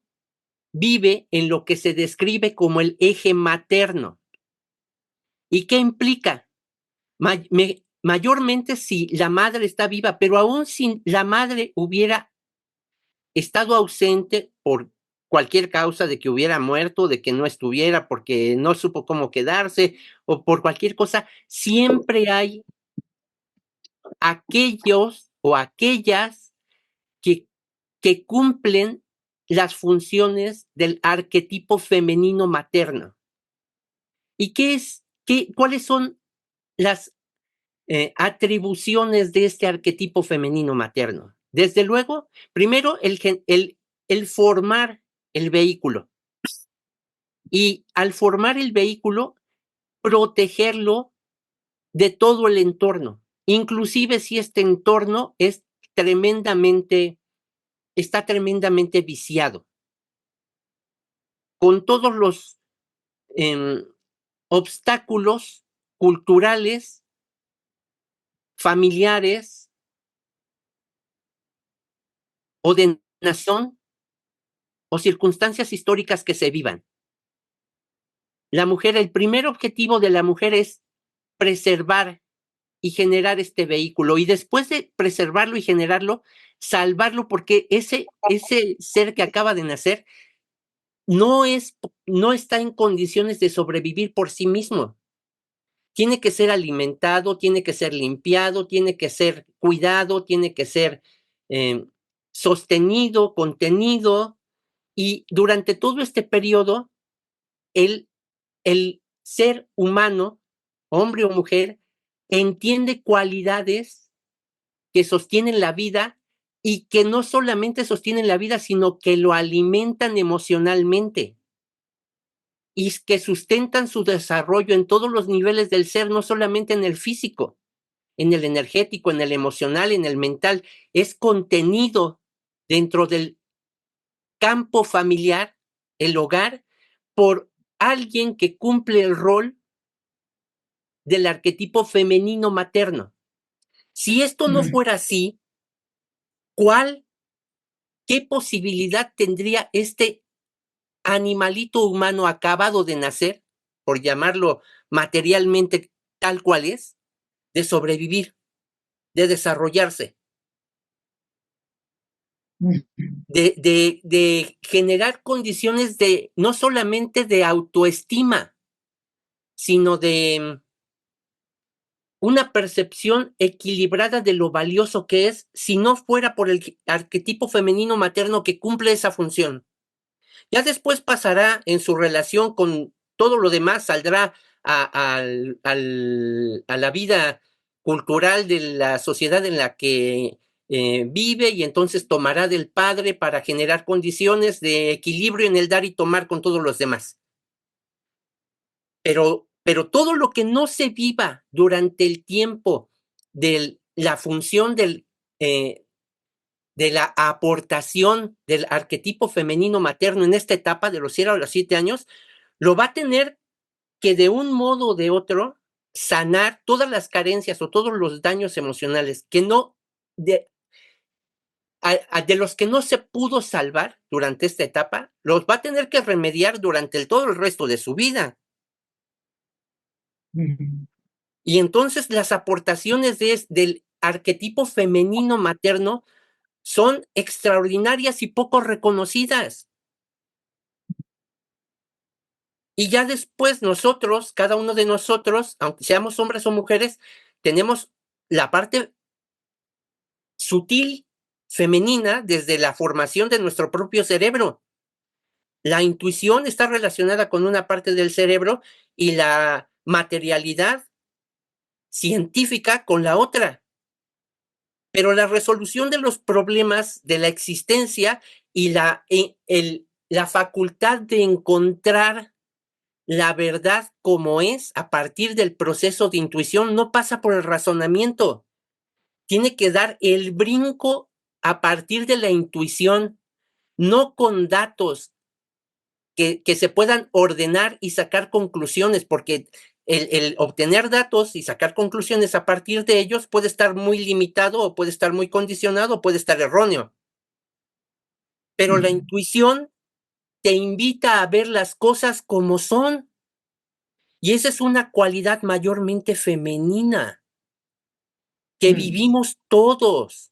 vive en lo que se describe como el eje materno. ¿Y qué implica? Mayormente si la madre está viva, pero aún si la madre hubiera estado ausente por cualquier causa, de que hubiera muerto, de que no estuviera porque no supo cómo quedarse o por cualquier cosa, siempre hay aquellos o aquellas que, que cumplen las funciones del arquetipo femenino materno. ¿Y cuáles son las atribuciones de este arquetipo femenino materno? Desde luego, primero, el formar el vehículo. Y al formar el vehículo, protegerlo de todo el entorno, inclusive si este entorno está tremendamente viciado, con todos los obstáculos culturales, familiares o de nación o circunstancias históricas que se vivan. La mujer, el primer objetivo de la mujer es preservar y generar este vehículo, y después de preservarlo y generarlo, salvarlo, porque ese ser que acaba de nacer no está en condiciones de sobrevivir por sí mismo. Tiene que ser alimentado, tiene que ser limpiado, tiene que ser cuidado, tiene que ser sostenido, contenido, y durante todo este periodo, el ser humano, hombre o mujer, entiende cualidades que sostienen la vida y que no solamente sostienen la vida, sino que lo alimentan emocionalmente y que sustentan su desarrollo en todos los niveles del ser, no solamente en el físico, en el energético, en el emocional, en el mental. Es contenido dentro del campo familiar, el hogar, por alguien que cumple el rol del arquetipo femenino materno. Si esto no fuera así, ¿qué posibilidad tendría este animalito humano acabado de nacer, por llamarlo materialmente tal cual es, de sobrevivir, de desarrollarse, de generar condiciones no solamente de autoestima, sino de una percepción equilibrada de lo valioso que es, si no fuera por el arquetipo femenino materno que cumple esa función? Ya después pasará en su relación con todo lo demás, saldrá a la vida cultural de la sociedad en la que vive, y entonces tomará del padre para generar condiciones de equilibrio en el dar y tomar con todos los demás. Pero todo lo que no se viva durante el tiempo de la función de la aportación del arquetipo femenino materno en esta etapa de los 0 a los 7 años, lo va a tener que de un modo o de otro sanar todas las carencias o todos los daños emocionales de los que no se pudo salvar durante esta etapa, los va a tener que remediar durante todo el resto de su vida. Y entonces las aportaciones del arquetipo femenino materno son extraordinarias y poco reconocidas. Y ya después nosotros, cada uno de nosotros, aunque seamos hombres o mujeres, tenemos la parte sutil femenina desde la formación de nuestro propio cerebro. La intuición está relacionada con una parte del cerebro y la materialidad científica con la otra. Pero la resolución de los problemas de la existencia y la facultad de encontrar la verdad como es a partir del proceso de intuición, no pasa por el razonamiento. Tiene que dar el brinco a partir de la intuición, no con datos que se puedan ordenar y sacar conclusiones, porque el obtener datos y sacar conclusiones a partir de ellos puede estar muy limitado o puede estar muy condicionado o puede estar erróneo. Pero la intuición te invita a ver las cosas como son. Y esa es una cualidad mayormente femenina que vivimos todos.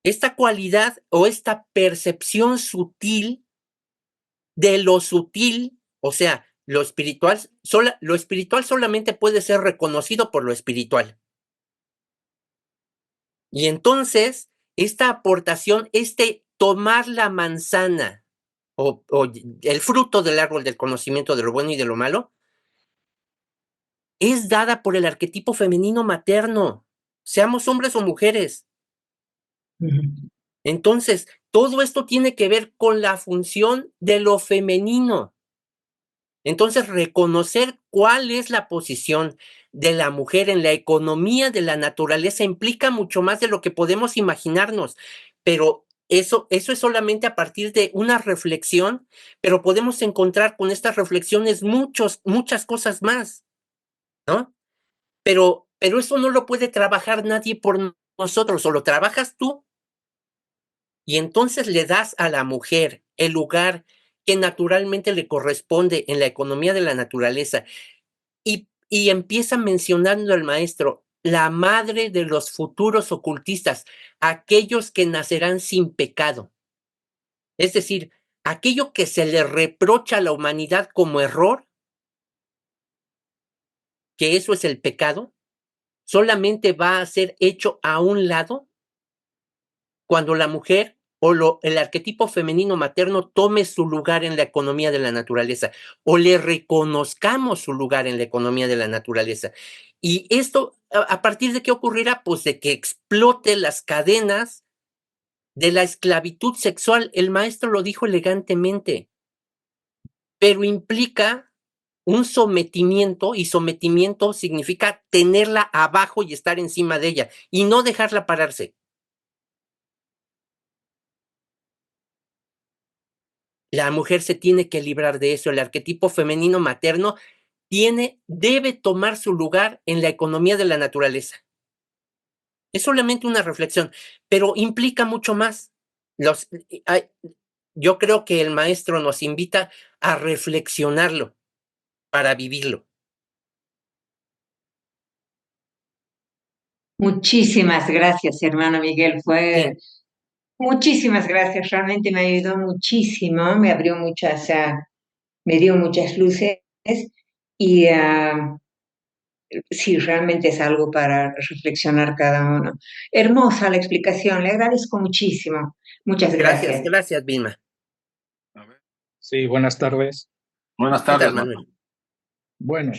Esta cualidad o esta percepción sutil de lo sutil, o sea, lo espiritual solamente puede ser reconocido por lo espiritual. Y entonces, esta aportación, tomar la manzana o el fruto del árbol del conocimiento de lo bueno y de lo malo, es dada por el arquetipo femenino materno, seamos hombres o mujeres. Entonces, todo esto tiene que ver con la función de lo femenino. Entonces, reconocer cuál es la posición de la mujer en la economía de la naturaleza implica mucho más de lo que podemos imaginarnos, pero eso es solamente a partir de una reflexión, pero podemos encontrar con estas reflexiones muchas cosas más, ¿no? Pero eso no lo puede trabajar nadie por nosotros, o lo trabajas tú, y entonces le das a la mujer el lugar que naturalmente le corresponde en la economía de la naturaleza. Y empieza mencionando al maestro, la madre de los futuros ocultistas, aquellos que nacerán sin pecado. Es decir, aquello que se le reprocha a la humanidad como error, que eso es el pecado, solamente va a ser hecho a un lado cuando la mujer o el arquetipo femenino materno tome su lugar en la economía de la naturaleza, o le reconozcamos su lugar en la economía de la naturaleza. Y esto, ¿a partir de qué ocurrirá? Pues de que explote las cadenas de la esclavitud sexual. El maestro lo dijo elegantemente, pero implica un sometimiento, y sometimiento significa tenerla abajo y estar encima de ella, y no dejarla pararse. La mujer se tiene que librar de eso. El arquetipo femenino materno debe tomar su lugar en la economía de la naturaleza. Es solamente una reflexión, pero implica mucho más. Yo creo que el maestro nos invita a reflexionarlo para vivirlo. Muchísimas gracias, hermano Miguel. Sí. Muchísimas gracias. Realmente me ayudó muchísimo, me abrió me dio muchas luces y sí, realmente es algo para reflexionar cada uno. Hermosa la explicación, le agradezco muchísimo. Muchas Gracias, gracias. gracias, Vilma. A ver. Sí, buenas tardes. Buenas ¿Qué tal, tardes, Manuel? Bueno,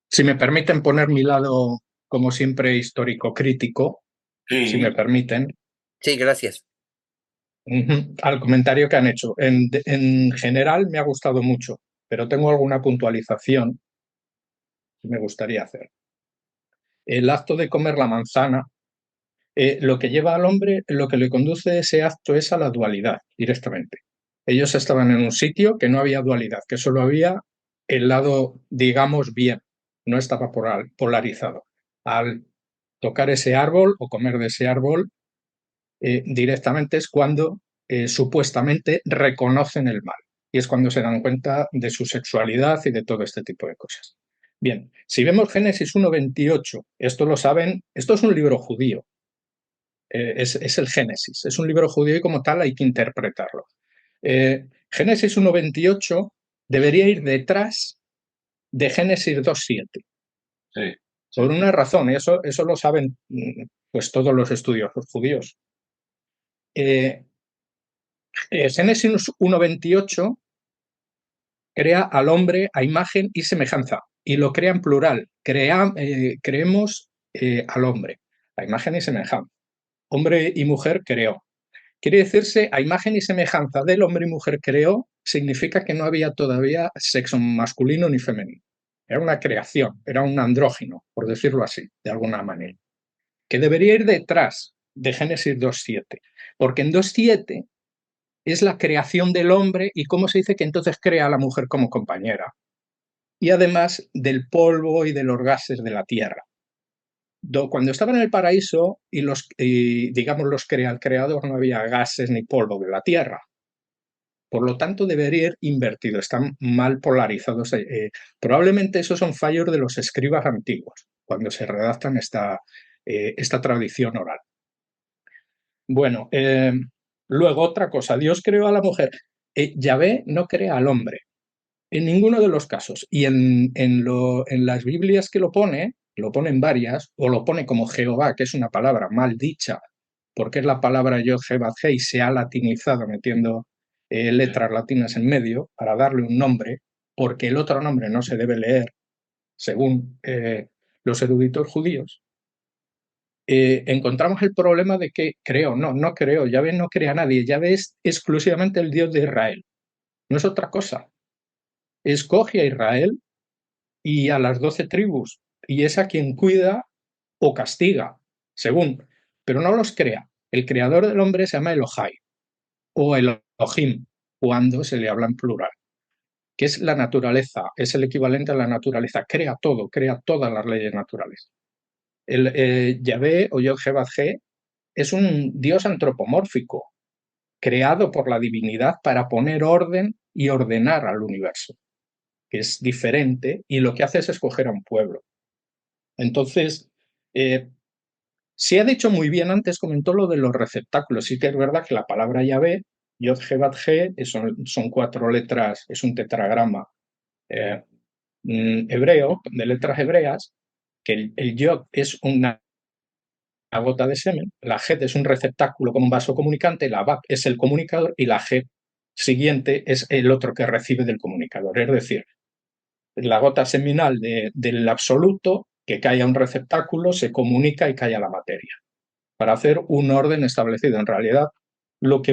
si me permiten, poner mi lado, como siempre, histórico-crítico, si me permiten, Sí, gracias. al comentario que han hecho. En general me ha gustado mucho, pero tengo alguna puntualización que me gustaría hacer. El acto de comer la manzana, lo que lleva al hombre, lo que le conduce a ese acto es a la dualidad, directamente. Ellos estaban en un sitio que no había dualidad, que solo había el lado, digamos, bien, no estaba polarizado. Al tocar ese árbol o comer de ese árbol, directamente es cuando supuestamente reconocen el mal, y es cuando se dan cuenta de su sexualidad y de todo este tipo de cosas. Bien, si vemos Génesis 1:28, esto lo saben, esto es un libro judío, es el Génesis, es un libro judío y como tal hay que interpretarlo. Génesis 1:28 debería ir detrás de Génesis 2:7. Sí. Por una razón, y eso lo saben pues todos los estudiosos judíos. Génesis 1:28 crea al hombre a imagen y semejanza, y lo crea en plural. Creemos al hombre, a imagen y semejanza. Hombre y mujer creó. quiere decirse a imagen y semejanza del hombre y mujer creó, significa que no había todavía sexo masculino ni femenino. Era una creación, era un andrógino, por decirlo así, de alguna manera, que debería ir detrás de Génesis 2.7, porque en 2.7 es la creación del hombre y cómo se dice que entonces crea a la mujer como compañera. Y además del polvo y de los gases de la tierra. Cuando estaba en el paraíso digamos, los crea el creador, no había gases ni polvo de la tierra. Por lo tanto, debería ir invertido, están mal polarizados. Probablemente esos son fallos de los escribas antiguos, cuando se redactan esta tradición oral. Bueno, luego otra cosa, Dios creó a la mujer. Yahvé no crea al hombre, en ninguno de los casos. Y en las Biblias que lo ponen varias, o lo pone como Jehová, que es una palabra mal dicha, porque es la palabra Yod-Heh-Vav-Heh y se ha latinizado metiendo letras latinas en medio para darle un nombre, porque el otro nombre no se debe leer, según los eruditos judíos. Encontramos el problema de que no creo, Yahvé no crea a nadie, Yahvé es exclusivamente el Dios de Israel, no es otra cosa. Escoge a Israel y a las 12 tribus, y es a quien cuida o castiga, según, pero no los crea. El creador del hombre se llama Elohai, o Elohim, cuando se le habla en plural, que es la naturaleza, es el equivalente a la naturaleza, crea todo, crea todas las leyes naturales. El Yahvé o Yod-Heh-Vav-Heh es un dios antropomórfico, creado por la divinidad para poner orden y ordenar al universo, que es diferente, y lo que hace es escoger a un pueblo. Entonces, se ha dicho muy bien, antes comentó lo de los receptáculos. Sí que es verdad que la palabra Yahvé, Yod-Heh-Vav-Heh, son 4 letras, es un tetragrama hebreo, de letras hebreas, que el Yod es una gota de semen, la Het es un receptáculo como un vaso comunicante, la Vav es el comunicador y la He siguiente es el otro que recibe del comunicador. Es decir, la gota seminal del absoluto que cae a un receptáculo, se comunica y cae a la materia, para hacer un orden establecido. En realidad, lo que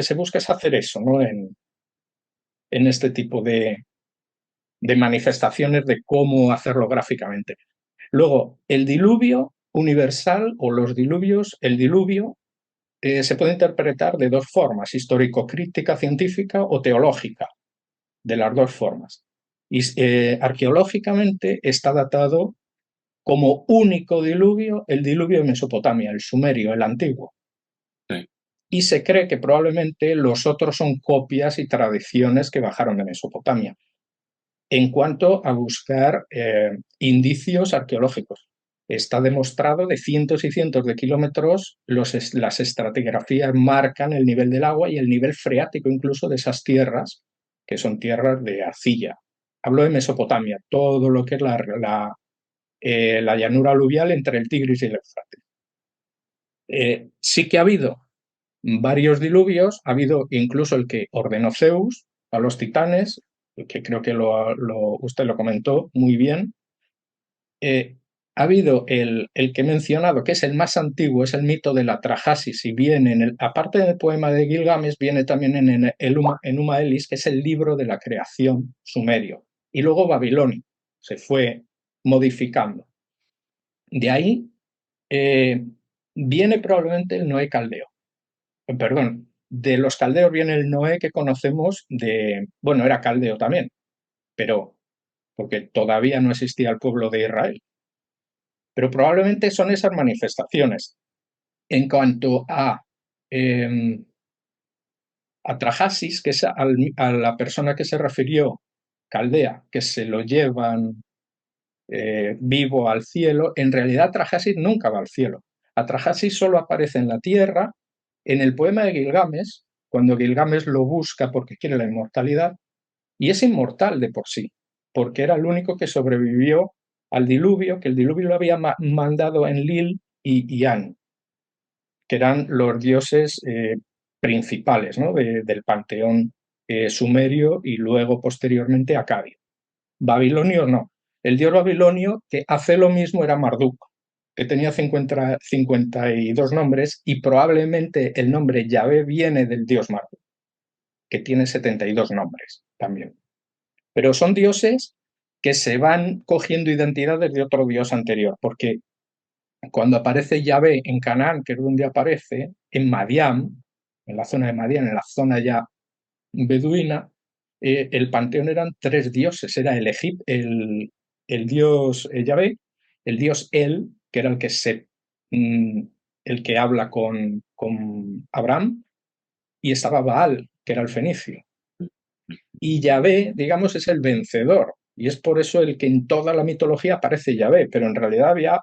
se busca es hacer eso, ¿no? En este tipo de manifestaciones de cómo hacerlo gráficamente. Luego, el diluvio universal o los diluvios, el diluvio se puede interpretar de 2 formas, histórico-crítica científica o teológica, de las 2 formas. Y arqueológicamente está datado como único diluvio el diluvio de Mesopotamia, el sumerio, el antiguo. Sí. Y se cree que probablemente los otros son copias y tradiciones que bajaron de Mesopotamia. En cuanto a buscar indicios arqueológicos, está demostrado de cientos y cientos de kilómetros, las estratigrafías marcan el nivel del agua y el nivel freático incluso de esas tierras, que son tierras de arcilla. Hablo de Mesopotamia, todo lo que es la llanura aluvial entre el Tigris y el Éufrates. Sí que ha habido varios diluvios, ha habido incluso el que ordenó Zeus a los titanes, que creo que usted lo comentó muy bien. Ha habido el que he mencionado, que es el más antiguo, es el mito de la Trajasis, y viene, aparte del poema de Gilgamesh, viene también en Enuma Elis, que es el libro de la creación sumerio. Y luego Babilonia, se fue modificando. De ahí viene probablemente el Noé caldeo. Perdón, de los caldeos viene el Noé que conocemos bueno, era caldeo también, pero porque todavía no existía el pueblo de Israel. Pero probablemente son esas manifestaciones. En cuanto a Trajasis, que es a la persona que se refirió, Caldea, que se lo llevan vivo al cielo, en realidad Trajasis nunca va al cielo. Atrahasis solo aparece en la tierra en el poema de Gilgamesh, cuando Gilgamesh lo busca porque quiere la inmortalidad, y es inmortal de por sí, porque era el único que sobrevivió al diluvio, que el diluvio lo había mandado Enlil y An, que eran los dioses principales, ¿no? del panteón sumerio y luego posteriormente acadio. Babilonio no. El dios babilonio que hace lo mismo era Marduk, que tenía 52 nombres y probablemente el nombre Yahvé viene del dios Marduk, que tiene 72 nombres también. Pero son dioses que se van cogiendo identidades de otro dios anterior, porque cuando aparece Yahvé en Canaán, que es donde aparece, en Madián, en la zona de Madián, en la zona ya beduina, el panteón eran 3 dioses, era el dios Yahvé, el dios El, que era el que habla con Abraham, y estaba Baal, que era el fenicio. Y Yahvé, digamos, es el vencedor, y es por eso el que en toda la mitología aparece Yahvé, pero en realidad había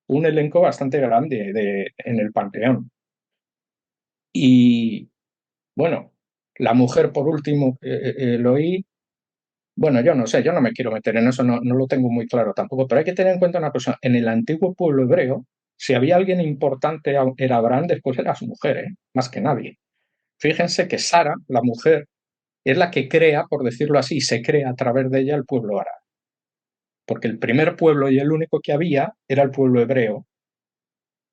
un elenco bastante grande en el panteón. Y bueno, la mujer, por último, lo oí. Bueno, yo no sé, yo no me quiero meter en eso, no lo tengo muy claro tampoco, pero hay que tener en cuenta una cosa. En el antiguo pueblo hebreo, si había alguien importante, era Abraham, después era su mujer, más que nadie. Fíjense que Sara, la mujer, es la que crea, por decirlo así, se crea a través de ella el pueblo árabe. Porque el primer pueblo y el único que había era el pueblo hebreo.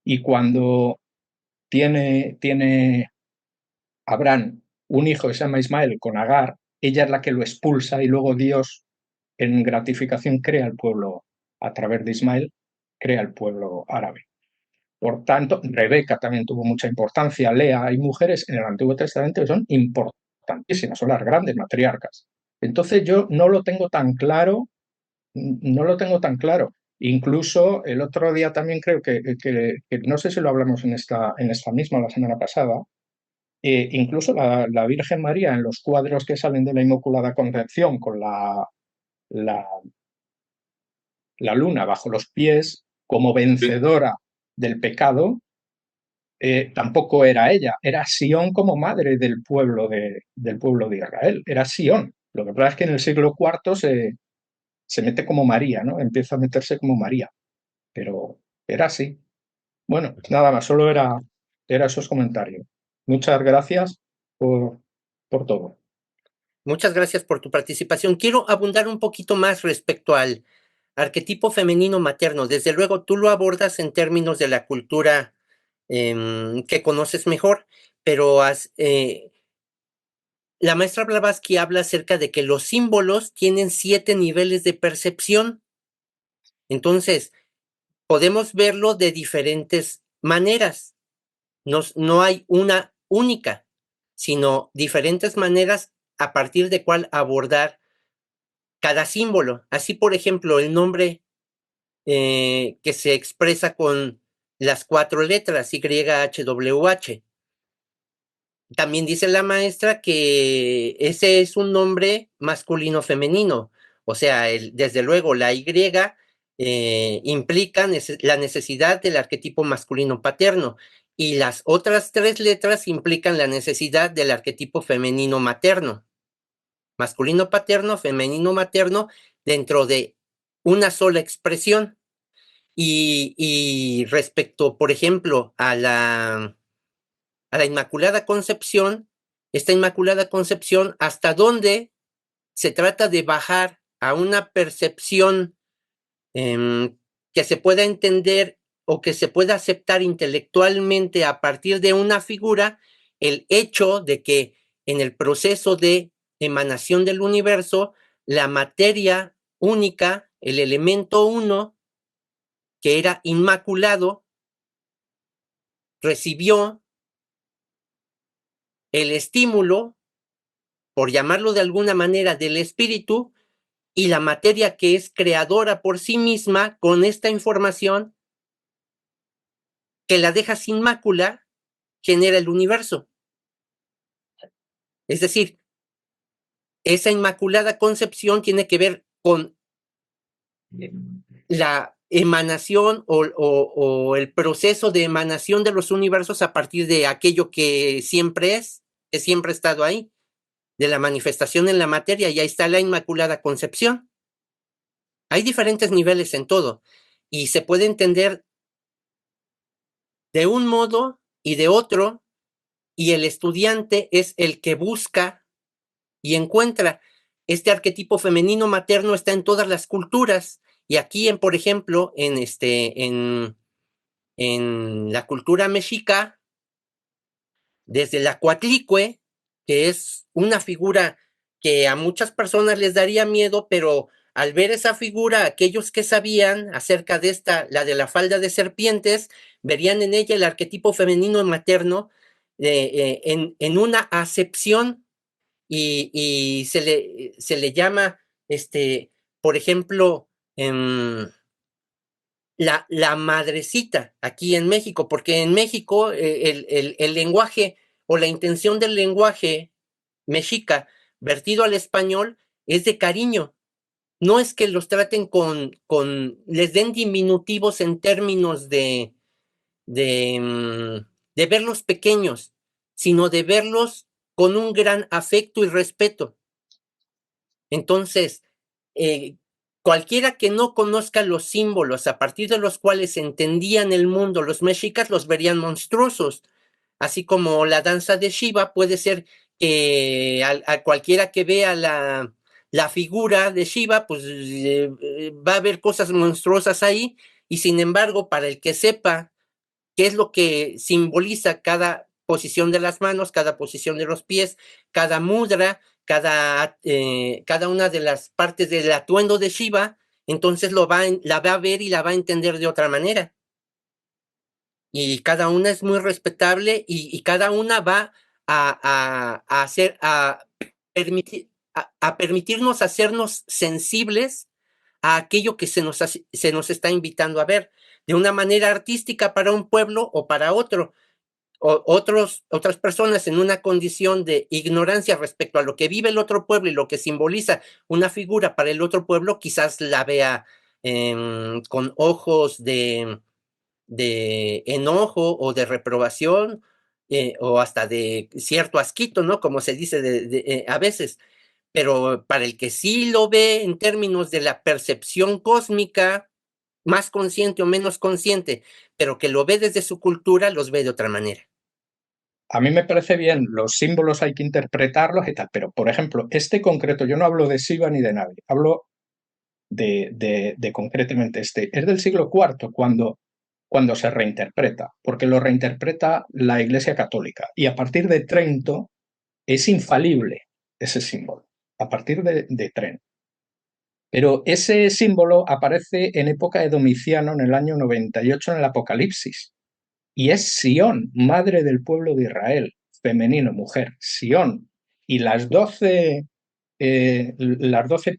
Y cuando tiene Abraham un hijo que se llama Ismael con Agar, ella es la que lo expulsa y luego Dios, en gratificación, crea el pueblo, a través de Ismael, crea el pueblo árabe. Por tanto, Rebeca también tuvo mucha importancia, Lea, hay mujeres en el Antiguo Testamento que son importantísimas, son las grandes matriarcas. Entonces yo no lo tengo tan claro, no lo tengo tan claro. Incluso el otro día también creo que no sé si lo hablamos en esta misma, la semana pasada, incluso la Virgen María en los cuadros que salen de la Inmaculada Concepción con la luna bajo los pies como vencedora del pecado, tampoco era ella, era Sión como madre del pueblo de Israel, era Sión. Lo que pasa es que en el siglo IV se mete como María, ¿no? Empieza a meterse como María, pero era así. Bueno, nada más, solo era esos comentarios. Muchas gracias por todo. Muchas gracias por tu participación. Quiero abundar un poquito más respecto al arquetipo femenino materno. Desde luego, tú lo abordas en términos de la cultura que conoces mejor, pero la maestra Blavatsky habla acerca de que los símbolos tienen 7 niveles de percepción. Entonces, podemos verlo de diferentes maneras. No hay una única, sino diferentes maneras a partir de cuál abordar cada símbolo. Así, por ejemplo, el nombre que se expresa con las 4 letras, YHWH. También dice la maestra que ese es un nombre masculino-femenino. O sea, desde luego la Y implica la necesidad del arquetipo masculino-paterno y las otras 3 letras implican la necesidad del arquetipo femenino-materno. Masculino-paterno, femenino-materno, dentro de una sola expresión. Y respecto, por ejemplo, a la Inmaculada Concepción, esta Inmaculada Concepción, ¿hasta dónde se trata de bajar a una percepción que se pueda entender o que se pueda aceptar intelectualmente a partir de una figura, el hecho de que en el proceso de emanación del universo, la materia única, el elemento uno, que era inmaculado, recibió el estímulo, por llamarlo de alguna manera, del espíritu, y la materia que es creadora por sí misma, con esta información que la deja sin mácula, genera el universo. Es decir, esa Inmaculada Concepción tiene que ver con la emanación o el proceso de emanación de los universos a partir de aquello que siempre es, que siempre ha estado ahí, de la manifestación en la materia, y ahí está la Inmaculada Concepción. Hay diferentes niveles en todo, y se puede entender de un modo y de otro, y el estudiante es el que busca y encuentra. Este arquetipo femenino materno está en todas las culturas, y aquí, por ejemplo, en en la cultura mexica, desde la Coatlicue, que es una figura que a muchas personas les daría miedo, pero al ver esa figura, aquellos que sabían acerca de esta, la de la falda de serpientes, verían en ella el arquetipo femenino materno en una acepción y se le llama, por ejemplo, la madrecita aquí en México, porque en México el lenguaje o la intención del lenguaje mexica vertido al español es de cariño. No es que los traten les den diminutivos en términos de verlos pequeños, sino de verlos con un gran afecto y respeto. Entonces, eh, cualquiera que no conozca los símbolos a partir de los cuales entendían el mundo, los mexicas los verían monstruosos, así como la danza de Shiva puede ser que a cualquiera que vea la figura de Shiva, pues va a ver cosas monstruosas ahí, y sin embargo, para el que sepa qué es lo que simboliza cada posición de las manos, cada posición de los pies, cada mudra, cada una de las partes del atuendo de Shiva, entonces la va a ver y la va a entender de otra manera. Y cada una es muy respetable y cada una va a permitir, a permitirnos hacernos sensibles a aquello que se nos está invitando a ver, de una manera artística para un pueblo o para otro. Otras personas en una condición de ignorancia respecto a lo que vive el otro pueblo y lo que simboliza una figura para el otro pueblo, quizás la vea con ojos de enojo o de reprobación, o hasta de cierto asquito, ¿no? Como se dice a veces. Pero para el que sí lo ve en términos de la percepción cósmica, más consciente o menos consciente, pero que lo ve desde su cultura, los ve de otra manera. A mí me parece bien, los símbolos hay que interpretarlos y tal, pero por ejemplo, este concreto, yo no hablo de Shiva ni de nadie, hablo de concretamente este. Es del siglo IV cuando se reinterpreta, porque lo reinterpreta la Iglesia Católica. Y a partir de Trento es infalible ese símbolo, a partir de Trento. Pero ese símbolo aparece en época de Domiciano, en el año 98, en el Apocalipsis. Y es Sión, madre del pueblo de Israel, femenino, mujer, Sión. Y las 12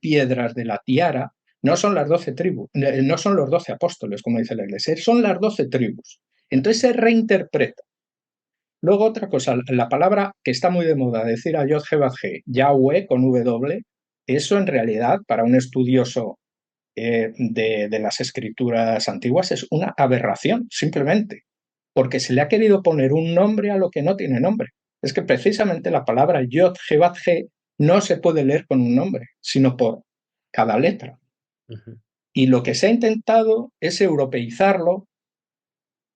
piedras de la tiara no son las 12 tribus, no son los 12 apóstoles, como dice la Iglesia, son las 12 tribus. Entonces se reinterpreta. Luego otra cosa, la palabra que está muy de moda, decir a Yod-Heh-Vav-Heh, Yahweh con W, eso en realidad para un estudioso de las escrituras antiguas es una aberración, simplemente, porque se le ha querido poner un nombre a lo que no tiene nombre. Es que precisamente la palabra Yod-Heh-Vav-Heh no se puede leer con un nombre, sino por cada letra. Uh-huh. Y lo que se ha intentado es europeizarlo,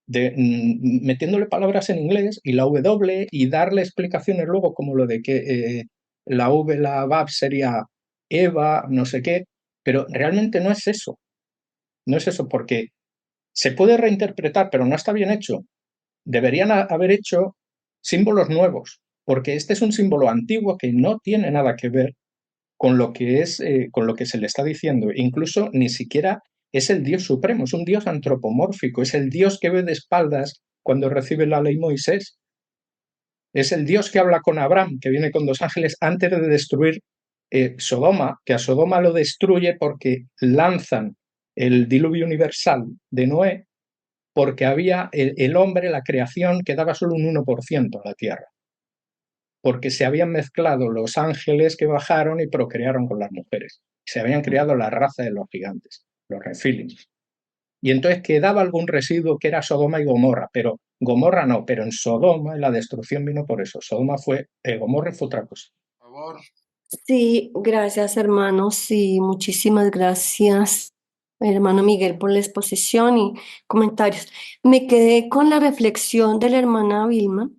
metiéndole palabras en inglés y la W y darle explicaciones luego como lo de que la V, la VAV sería Eva, no sé qué, pero realmente no es eso. No es eso, porque se puede reinterpretar, pero no está bien hecho. Deberían haber hecho símbolos nuevos, porque este es un símbolo antiguo que no tiene nada que ver con lo que es, con lo que se le está diciendo. Incluso ni siquiera es el Dios supremo, es un Dios antropomórfico, es el Dios que ve de espaldas cuando recibe la ley Moisés. Es el Dios que habla con Abraham, que viene con 2 ángeles antes de destruir Sodoma, que a Sodoma lo destruye porque lanzan el diluvio universal de Noé, porque había el hombre, la creación, que daba solo un 1% a la tierra, porque se habían mezclado los ángeles que bajaron y procrearon con las mujeres. Se habían creado la raza de los gigantes, los Nephilim. Y entonces quedaba algún residuo que era Sodoma y Gomorra, pero Gomorra no, pero en Sodoma la destrucción vino por eso. Sodoma fue, Gomorra fue otra cosa. Por favor. Sí, gracias, hermano. Sí, muchísimas gracias, hermano Miguel, por la exposición y comentarios. Me quedé con la reflexión de la hermana Vilma,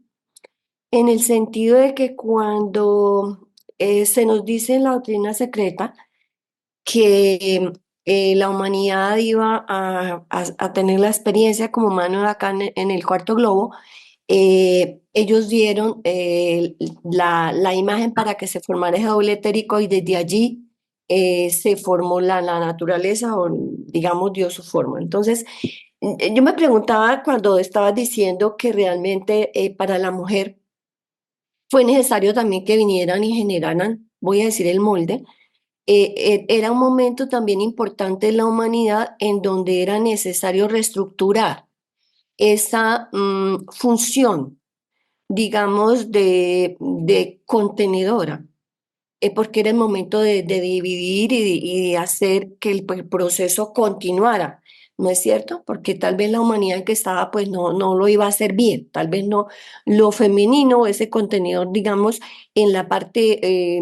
en el sentido de que cuando se nos dice en la doctrina secreta que la humanidad iba a tener la experiencia como humano acá en el cuarto globo. Ellos dieron la imagen para que se formara ese doble etérico y desde allí se formó la naturaleza o digamos dio su forma. Entonces, yo me preguntaba cuando estabas diciendo que realmente para la mujer fue necesario también que vinieran y generaran, voy a decir, el molde. Era un momento también importante en la humanidad en donde era necesario reestructurar esa función, digamos, de contenedora, porque era el momento de dividir y de hacer que el proceso continuara, ¿no es cierto? Porque tal vez la humanidad en que estaba, pues no lo iba a hacer bien, tal vez no lo femenino, ese contenedor, digamos, en la parte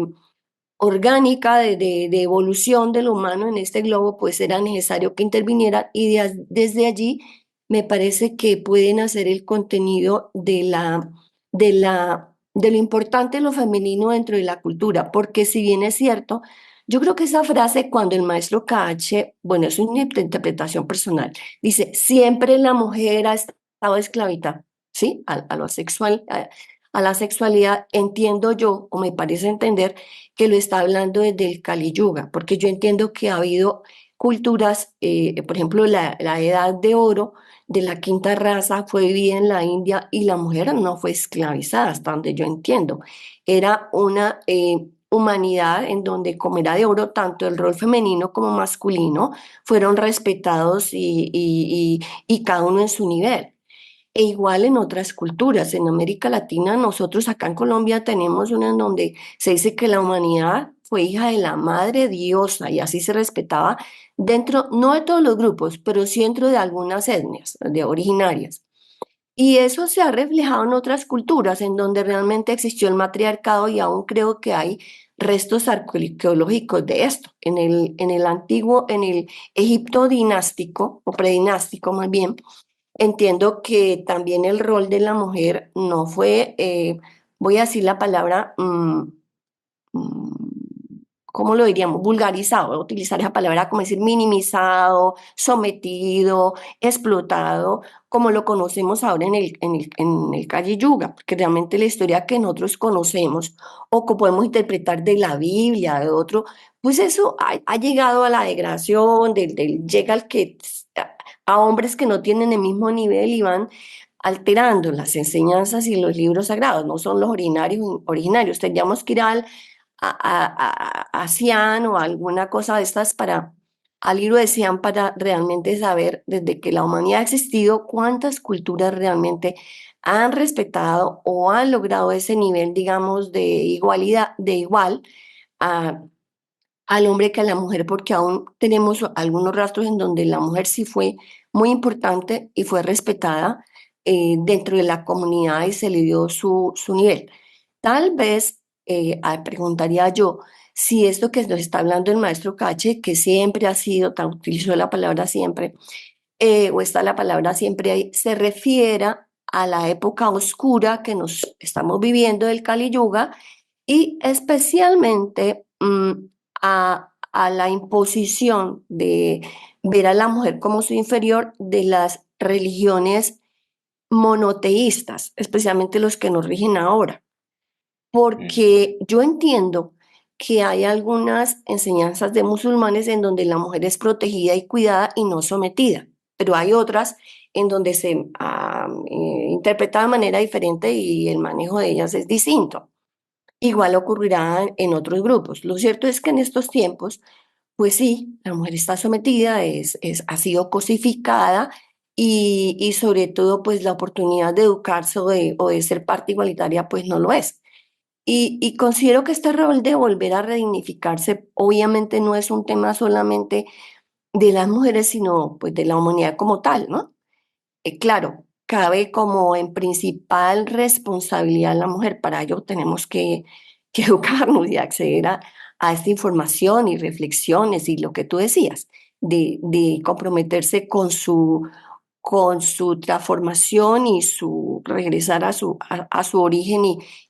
orgánica de evolución del humano en este globo, pues era necesario que interviniera y desde allí me parece que pueden hacer el contenido de lo importante de lo femenino dentro de la cultura, porque si bien es cierto, yo creo que esa frase cuando el maestro Cache, bueno, es una interpretación personal, dice, siempre la mujer ha estado esclavita, ¿sí? A lo sexual, a la sexualidad, entiendo yo, o me parece entender, que lo está hablando desde el Kali Yuga, porque yo entiendo que ha habido culturas, por ejemplo, la edad de oro de la quinta raza fue vivida en la India y la mujer no fue esclavizada, hasta donde yo entiendo. Era una humanidad en donde, como era de oro, tanto el rol femenino como masculino fueron respetados y cada uno en su nivel. E igual en otras culturas, en América Latina, nosotros acá en Colombia tenemos una en donde se dice que la humanidad fue hija de la madre diosa y así se respetaba dentro, no de todos los grupos, pero sí dentro de algunas etnias de originarias. Y eso se ha reflejado en otras culturas en donde realmente existió el matriarcado y aún creo que hay restos arqueológicos de esto. En el antiguo, en el Egipto dinástico o predinástico más bien, entiendo que también el rol de la mujer no fue, voy a decir la palabra, mm, ¿cómo lo diríamos? Vulgarizado, voy a utilizar esa palabra como decir minimizado, sometido, explotado, como lo conocemos ahora en el Kali Yuga, porque realmente la historia que nosotros conocemos o que podemos interpretar de la Biblia, de otro, pues eso ha llegado a la degradación, llega al que a hombres que no tienen el mismo nivel y van alterando las enseñanzas y los libros sagrados, no son los originarios. Tendríamos que ir a Xi'an o alguna cosa de estas al libro de Xi'an para realmente saber desde que la humanidad ha existido cuántas culturas realmente han respetado o han logrado ese nivel, digamos, de igualdad, de igual a, al hombre que a la mujer, porque aún tenemos algunos rastros en donde la mujer sí fue muy importante y fue respetada dentro de la comunidad y se le dio su nivel. Tal vez preguntaría yo si esto que nos está hablando el maestro Cache, que siempre ha sido, utilizó la palabra siempre, o está la palabra siempre ahí, se refiera a la época oscura que nos estamos viviendo del Kali Yuga y especialmente a la imposición de ver a la mujer como su inferior de las religiones monoteístas, especialmente los que nos rigen ahora. Porque yo entiendo que hay algunas enseñanzas de musulmanes en donde la mujer es protegida y cuidada y no sometida, pero hay otras en donde se interpreta de manera diferente y el manejo de ellas es distinto. Igual ocurrirá en otros grupos. Lo cierto es que en estos tiempos, pues sí, la mujer está sometida, ha sido cosificada y sobre todo, pues la oportunidad de educarse o de ser parte igualitaria, pues no lo es. Y considero que este rol de volver a redignificarse, obviamente no es un tema solamente de las mujeres, sino pues de la humanidad como tal, ¿no? Claro, cabe como en principal responsabilidad la mujer. Para ello tenemos que educarnos y acceder a esta información y reflexiones y lo que tú decías, de comprometerse con su transformación y su regresar a su origen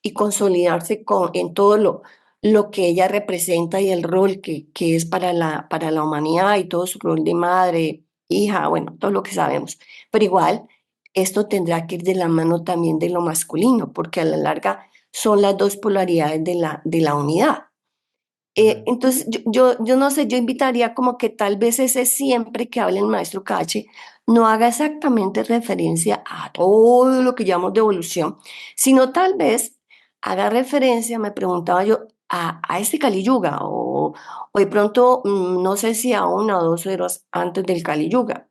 y consolidarse en todo lo que ella representa y el rol que es para la humanidad y todo su rol de madre, hija, bueno, todo lo que sabemos. Pero igual, esto tendrá que ir de la mano también de lo masculino, porque a la larga son las dos polaridades de la unidad. Entonces, yo no sé, yo invitaría como que tal vez ese siempre que hable el maestro Cache no haga exactamente referencia a todo lo que llamamos de evolución, sino tal vez haga referencia, me preguntaba yo, a este Kali Yuga o de pronto, no sé si a 1 o 2 horas antes del Kali Yuga,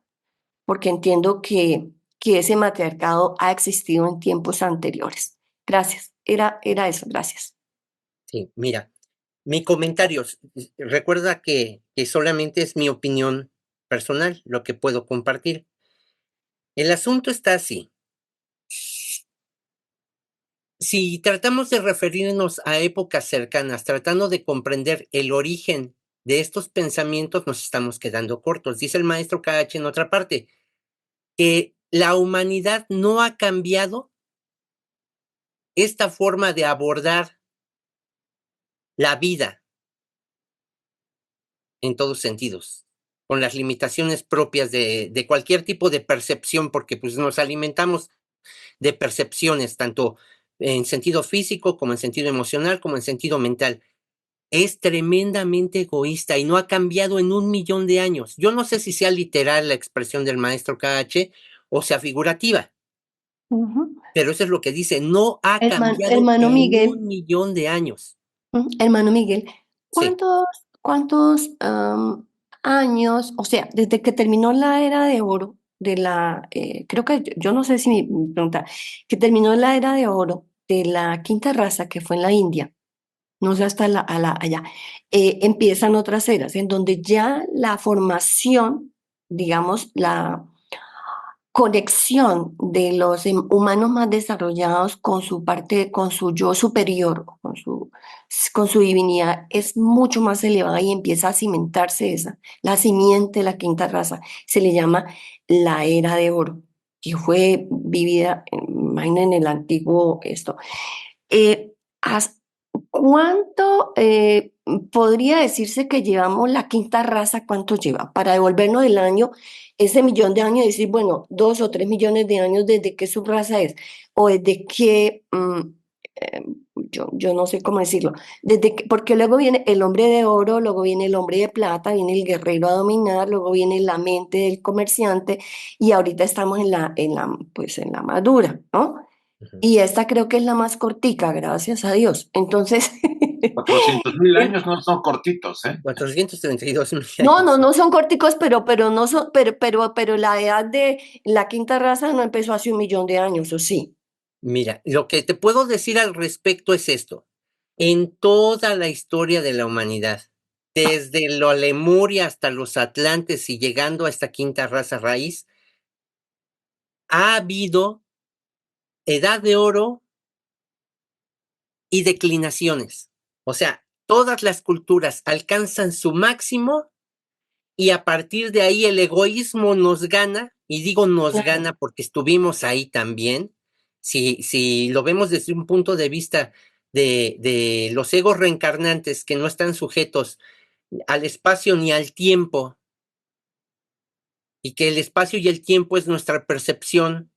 porque entiendo que ese matriarcado ha existido en tiempos anteriores. Gracias, era eso, gracias. Sí, mira, mi comentario, recuerda que solamente es mi opinión personal, lo que puedo compartir. El asunto está así. Si tratamos de referirnos a épocas cercanas, tratando de comprender el origen de estos pensamientos, nos estamos quedando cortos. Dice el maestro KH en otra parte, que la humanidad no ha cambiado esta forma de abordar la vida en todos sentidos, con las limitaciones propias de cualquier tipo de percepción, porque pues nos alimentamos de percepciones, tanto en sentido físico, como en sentido emocional, como en sentido mental. Es tremendamente egoísta y no ha cambiado en 1 millón de años. Yo no sé si sea literal la expresión del maestro KH o sea figurativa, Ujú. pero eso es lo que dice, no ha cambiado Hermano en Miguel. 1 millón de años. Hermano Miguel, Sí, ¿cuántos años, o sea, desde que terminó la era de oro creo que yo no sé si mi pregunta, que terminó la era de oro de la quinta raza que fue en la India, no sé hasta allá, empiezan otras eras en donde ya la formación, digamos, la conexión de los humanos más desarrollados con su parte, con su yo superior, con su divinidad, es mucho más elevada y empieza a cimentarse la simiente, la quinta raza. Se le llama la era de oro, que fue vivida, imaginen, en el antiguo esto. Eh, ¿has- ¿Cuánto podría decirse que llevamos la quinta raza? ¿Cuánto lleva? Para devolvernos del año, ese millón de años, y decir, bueno, 2 o 3 millones de años desde que su raza es, o desde que, eh, yo no sé cómo decirlo, porque luego viene el hombre de oro, luego viene el hombre de plata, viene el guerrero a dominar, luego viene la mente del comerciante, y ahorita estamos pues en la madura, ¿no? ujú. Y esta creo que es la más cortica, gracias a Dios. Entonces, 400.000 en- años no son cortitos, ¿eh? 432 no, no, años. no son corticos, pero no son, pero la edad de la quinta raza no empezó hace 1 millón de años, ¿o sí? Mira, lo que te puedo decir al respecto es esto. En toda la historia de la humanidad, desde la Lemuria hasta los Atlantes y llegando a esta quinta raza raíz, ha habido edad de oro y declinaciones. O sea, todas las culturas alcanzan su máximo y a partir de ahí el egoísmo nos gana, y digo nos Claro. gana porque estuvimos ahí también. Si lo vemos desde un punto de vista de los egos reencarnantes que no están sujetos al espacio ni al tiempo, y que el espacio y el tiempo es nuestra percepción,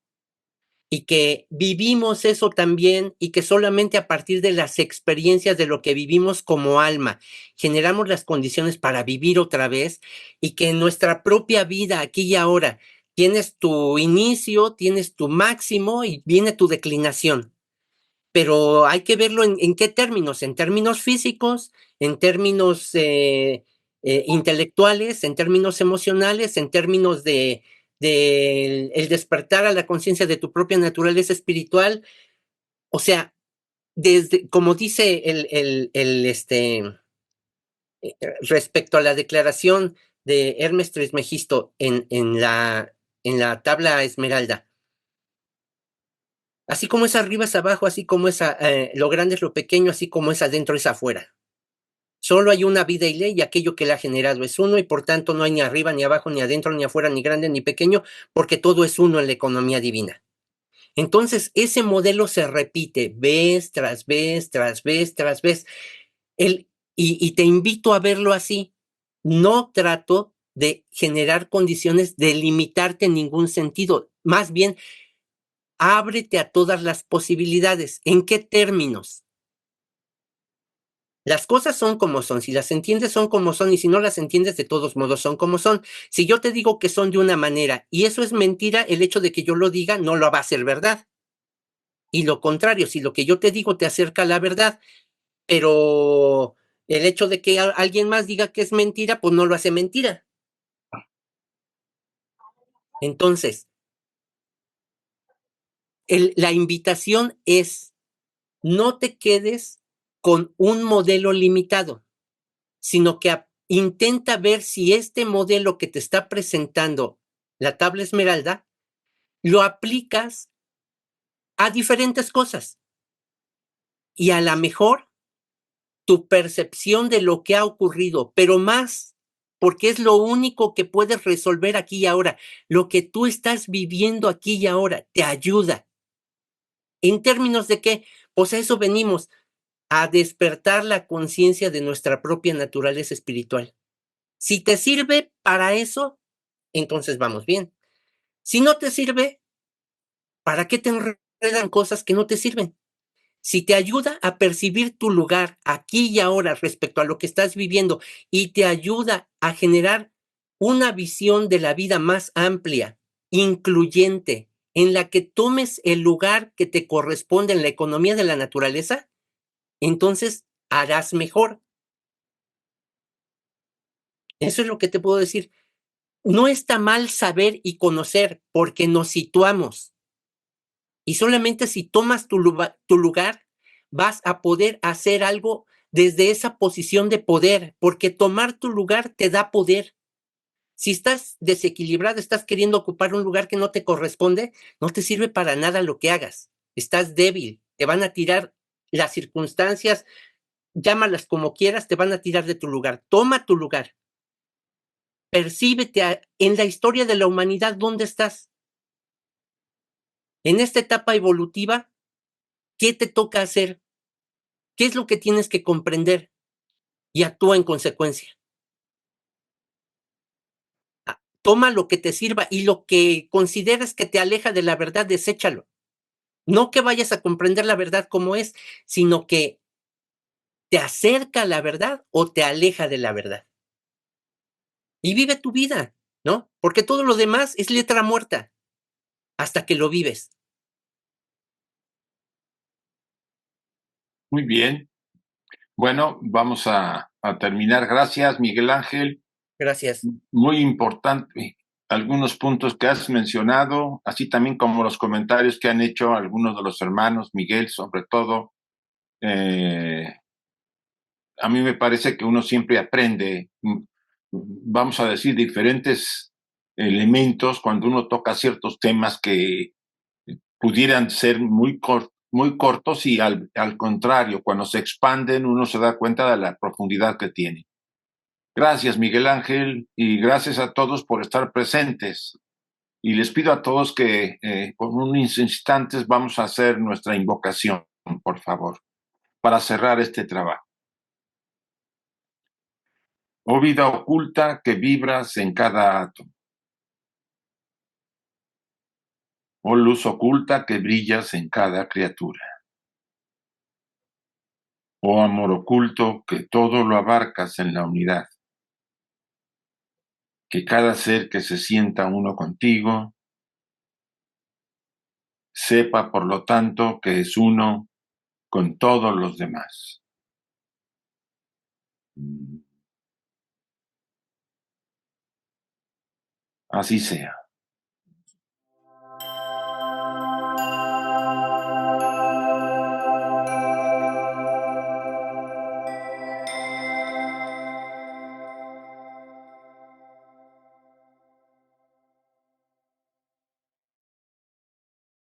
y que vivimos eso también y que solamente a partir de las experiencias de lo que vivimos como alma generamos las condiciones para vivir otra vez, y que en nuestra propia vida aquí y ahora tienes tu inicio, tienes tu máximo y viene tu declinación. Pero hay que verlo en qué términos, en términos físicos, en términos intelectuales, en términos emocionales, en términos de el despertar a la conciencia de tu propia naturaleza espiritual. O sea, desde, como dice respecto a la declaración de Hermes Trismegisto en la tabla Esmeralda, así como es arriba es abajo, así como es lo grande es lo pequeño, así como es adentro es afuera. Solo hay una vida y ley, y aquello que la ha generado es uno, y por tanto no hay ni arriba, ni abajo, ni adentro, ni afuera, ni grande, ni pequeño, porque todo es uno en la economía divina. Entonces, ese modelo se repite vez tras vez, tras vez, tras vez. Y te invito a verlo así. No trato de generar condiciones de limitarte en ningún sentido. Más bien, ábrete a todas las posibilidades. ¿En qué términos? Las cosas son como son, si las entiendes son como son y si no las entiendes de todos modos son como son. Si yo te digo que son de una manera y eso es mentira, el hecho de que yo lo diga no lo va a hacer verdad. Y lo contrario, si lo que yo te digo te acerca a la verdad, pero el hecho de que alguien más diga que es mentira, pues no lo hace mentira. Entonces, la invitación es, no te quedes con un modelo limitado, sino que intenta ver si este modelo que te está presentando la tabla esmeralda, lo aplicas a diferentes cosas. Y a lo mejor tu percepción de lo que ha ocurrido, pero más, porque es lo único que puedes resolver aquí y ahora, lo que tú estás viviendo aquí y ahora, te ayuda. ¿En términos de qué? Pues a eso venimos, a despertar la conciencia de nuestra propia naturaleza espiritual. Si te sirve para eso, entonces vamos bien. Si no te sirve, ¿para qué te enredan cosas que no te sirven? Si te ayuda a percibir tu lugar aquí y ahora respecto a lo que estás viviendo y te ayuda a generar una visión de la vida más amplia, incluyente, en la que tomes el lugar que te corresponde en la economía de la naturaleza, entonces harás mejor. Eso es lo que te puedo decir. No está mal saber y conocer porque nos situamos. Y solamente si tomas tu lugar, vas a poder hacer algo desde esa posición de poder, porque tomar tu lugar te da poder. Si estás desequilibrado, estás queriendo ocupar un lugar que no te corresponde, no te sirve para nada lo que hagas. Estás débil, te van a tirar las circunstancias, llámalas como quieras, te van a tirar de tu lugar. Toma tu lugar. Percíbete en la historia de la humanidad, ¿dónde estás? En esta etapa evolutiva, ¿qué te toca hacer? ¿Qué es lo que tienes que comprender? Y actúa en consecuencia. Toma lo que te sirva y lo que consideres que te aleja de la verdad, deséchalo. No que vayas a comprender la verdad como es, sino que te acerca a la verdad o te aleja de la verdad. Y vive tu vida, ¿no? Porque todo lo demás es letra muerta hasta que lo vives. Muy bien. Bueno, vamos a terminar. Gracias, Miguel Ángel. Gracias. Muy importante algunos puntos que has mencionado, así también como los comentarios que han hecho algunos de los hermanos, Miguel sobre todo. A mí me parece que uno siempre aprende, vamos a decir, diferentes elementos cuando uno toca ciertos temas que pudieran ser muy cortos y al contrario, cuando se expanden uno se da cuenta de la profundidad que tiene. Gracias, Miguel Ángel, y gracias a todos por estar presentes. Y les pido a todos que por unos instantes vamos a hacer nuestra invocación, por favor, para cerrar este trabajo. Oh vida oculta que vibras en cada átomo. Oh luz oculta que brillas en cada criatura. Oh amor oculto que todo lo abarcas en la unidad. Que cada ser que se sienta uno contigo sepa, por lo tanto, que es uno con todos los demás. Así sea.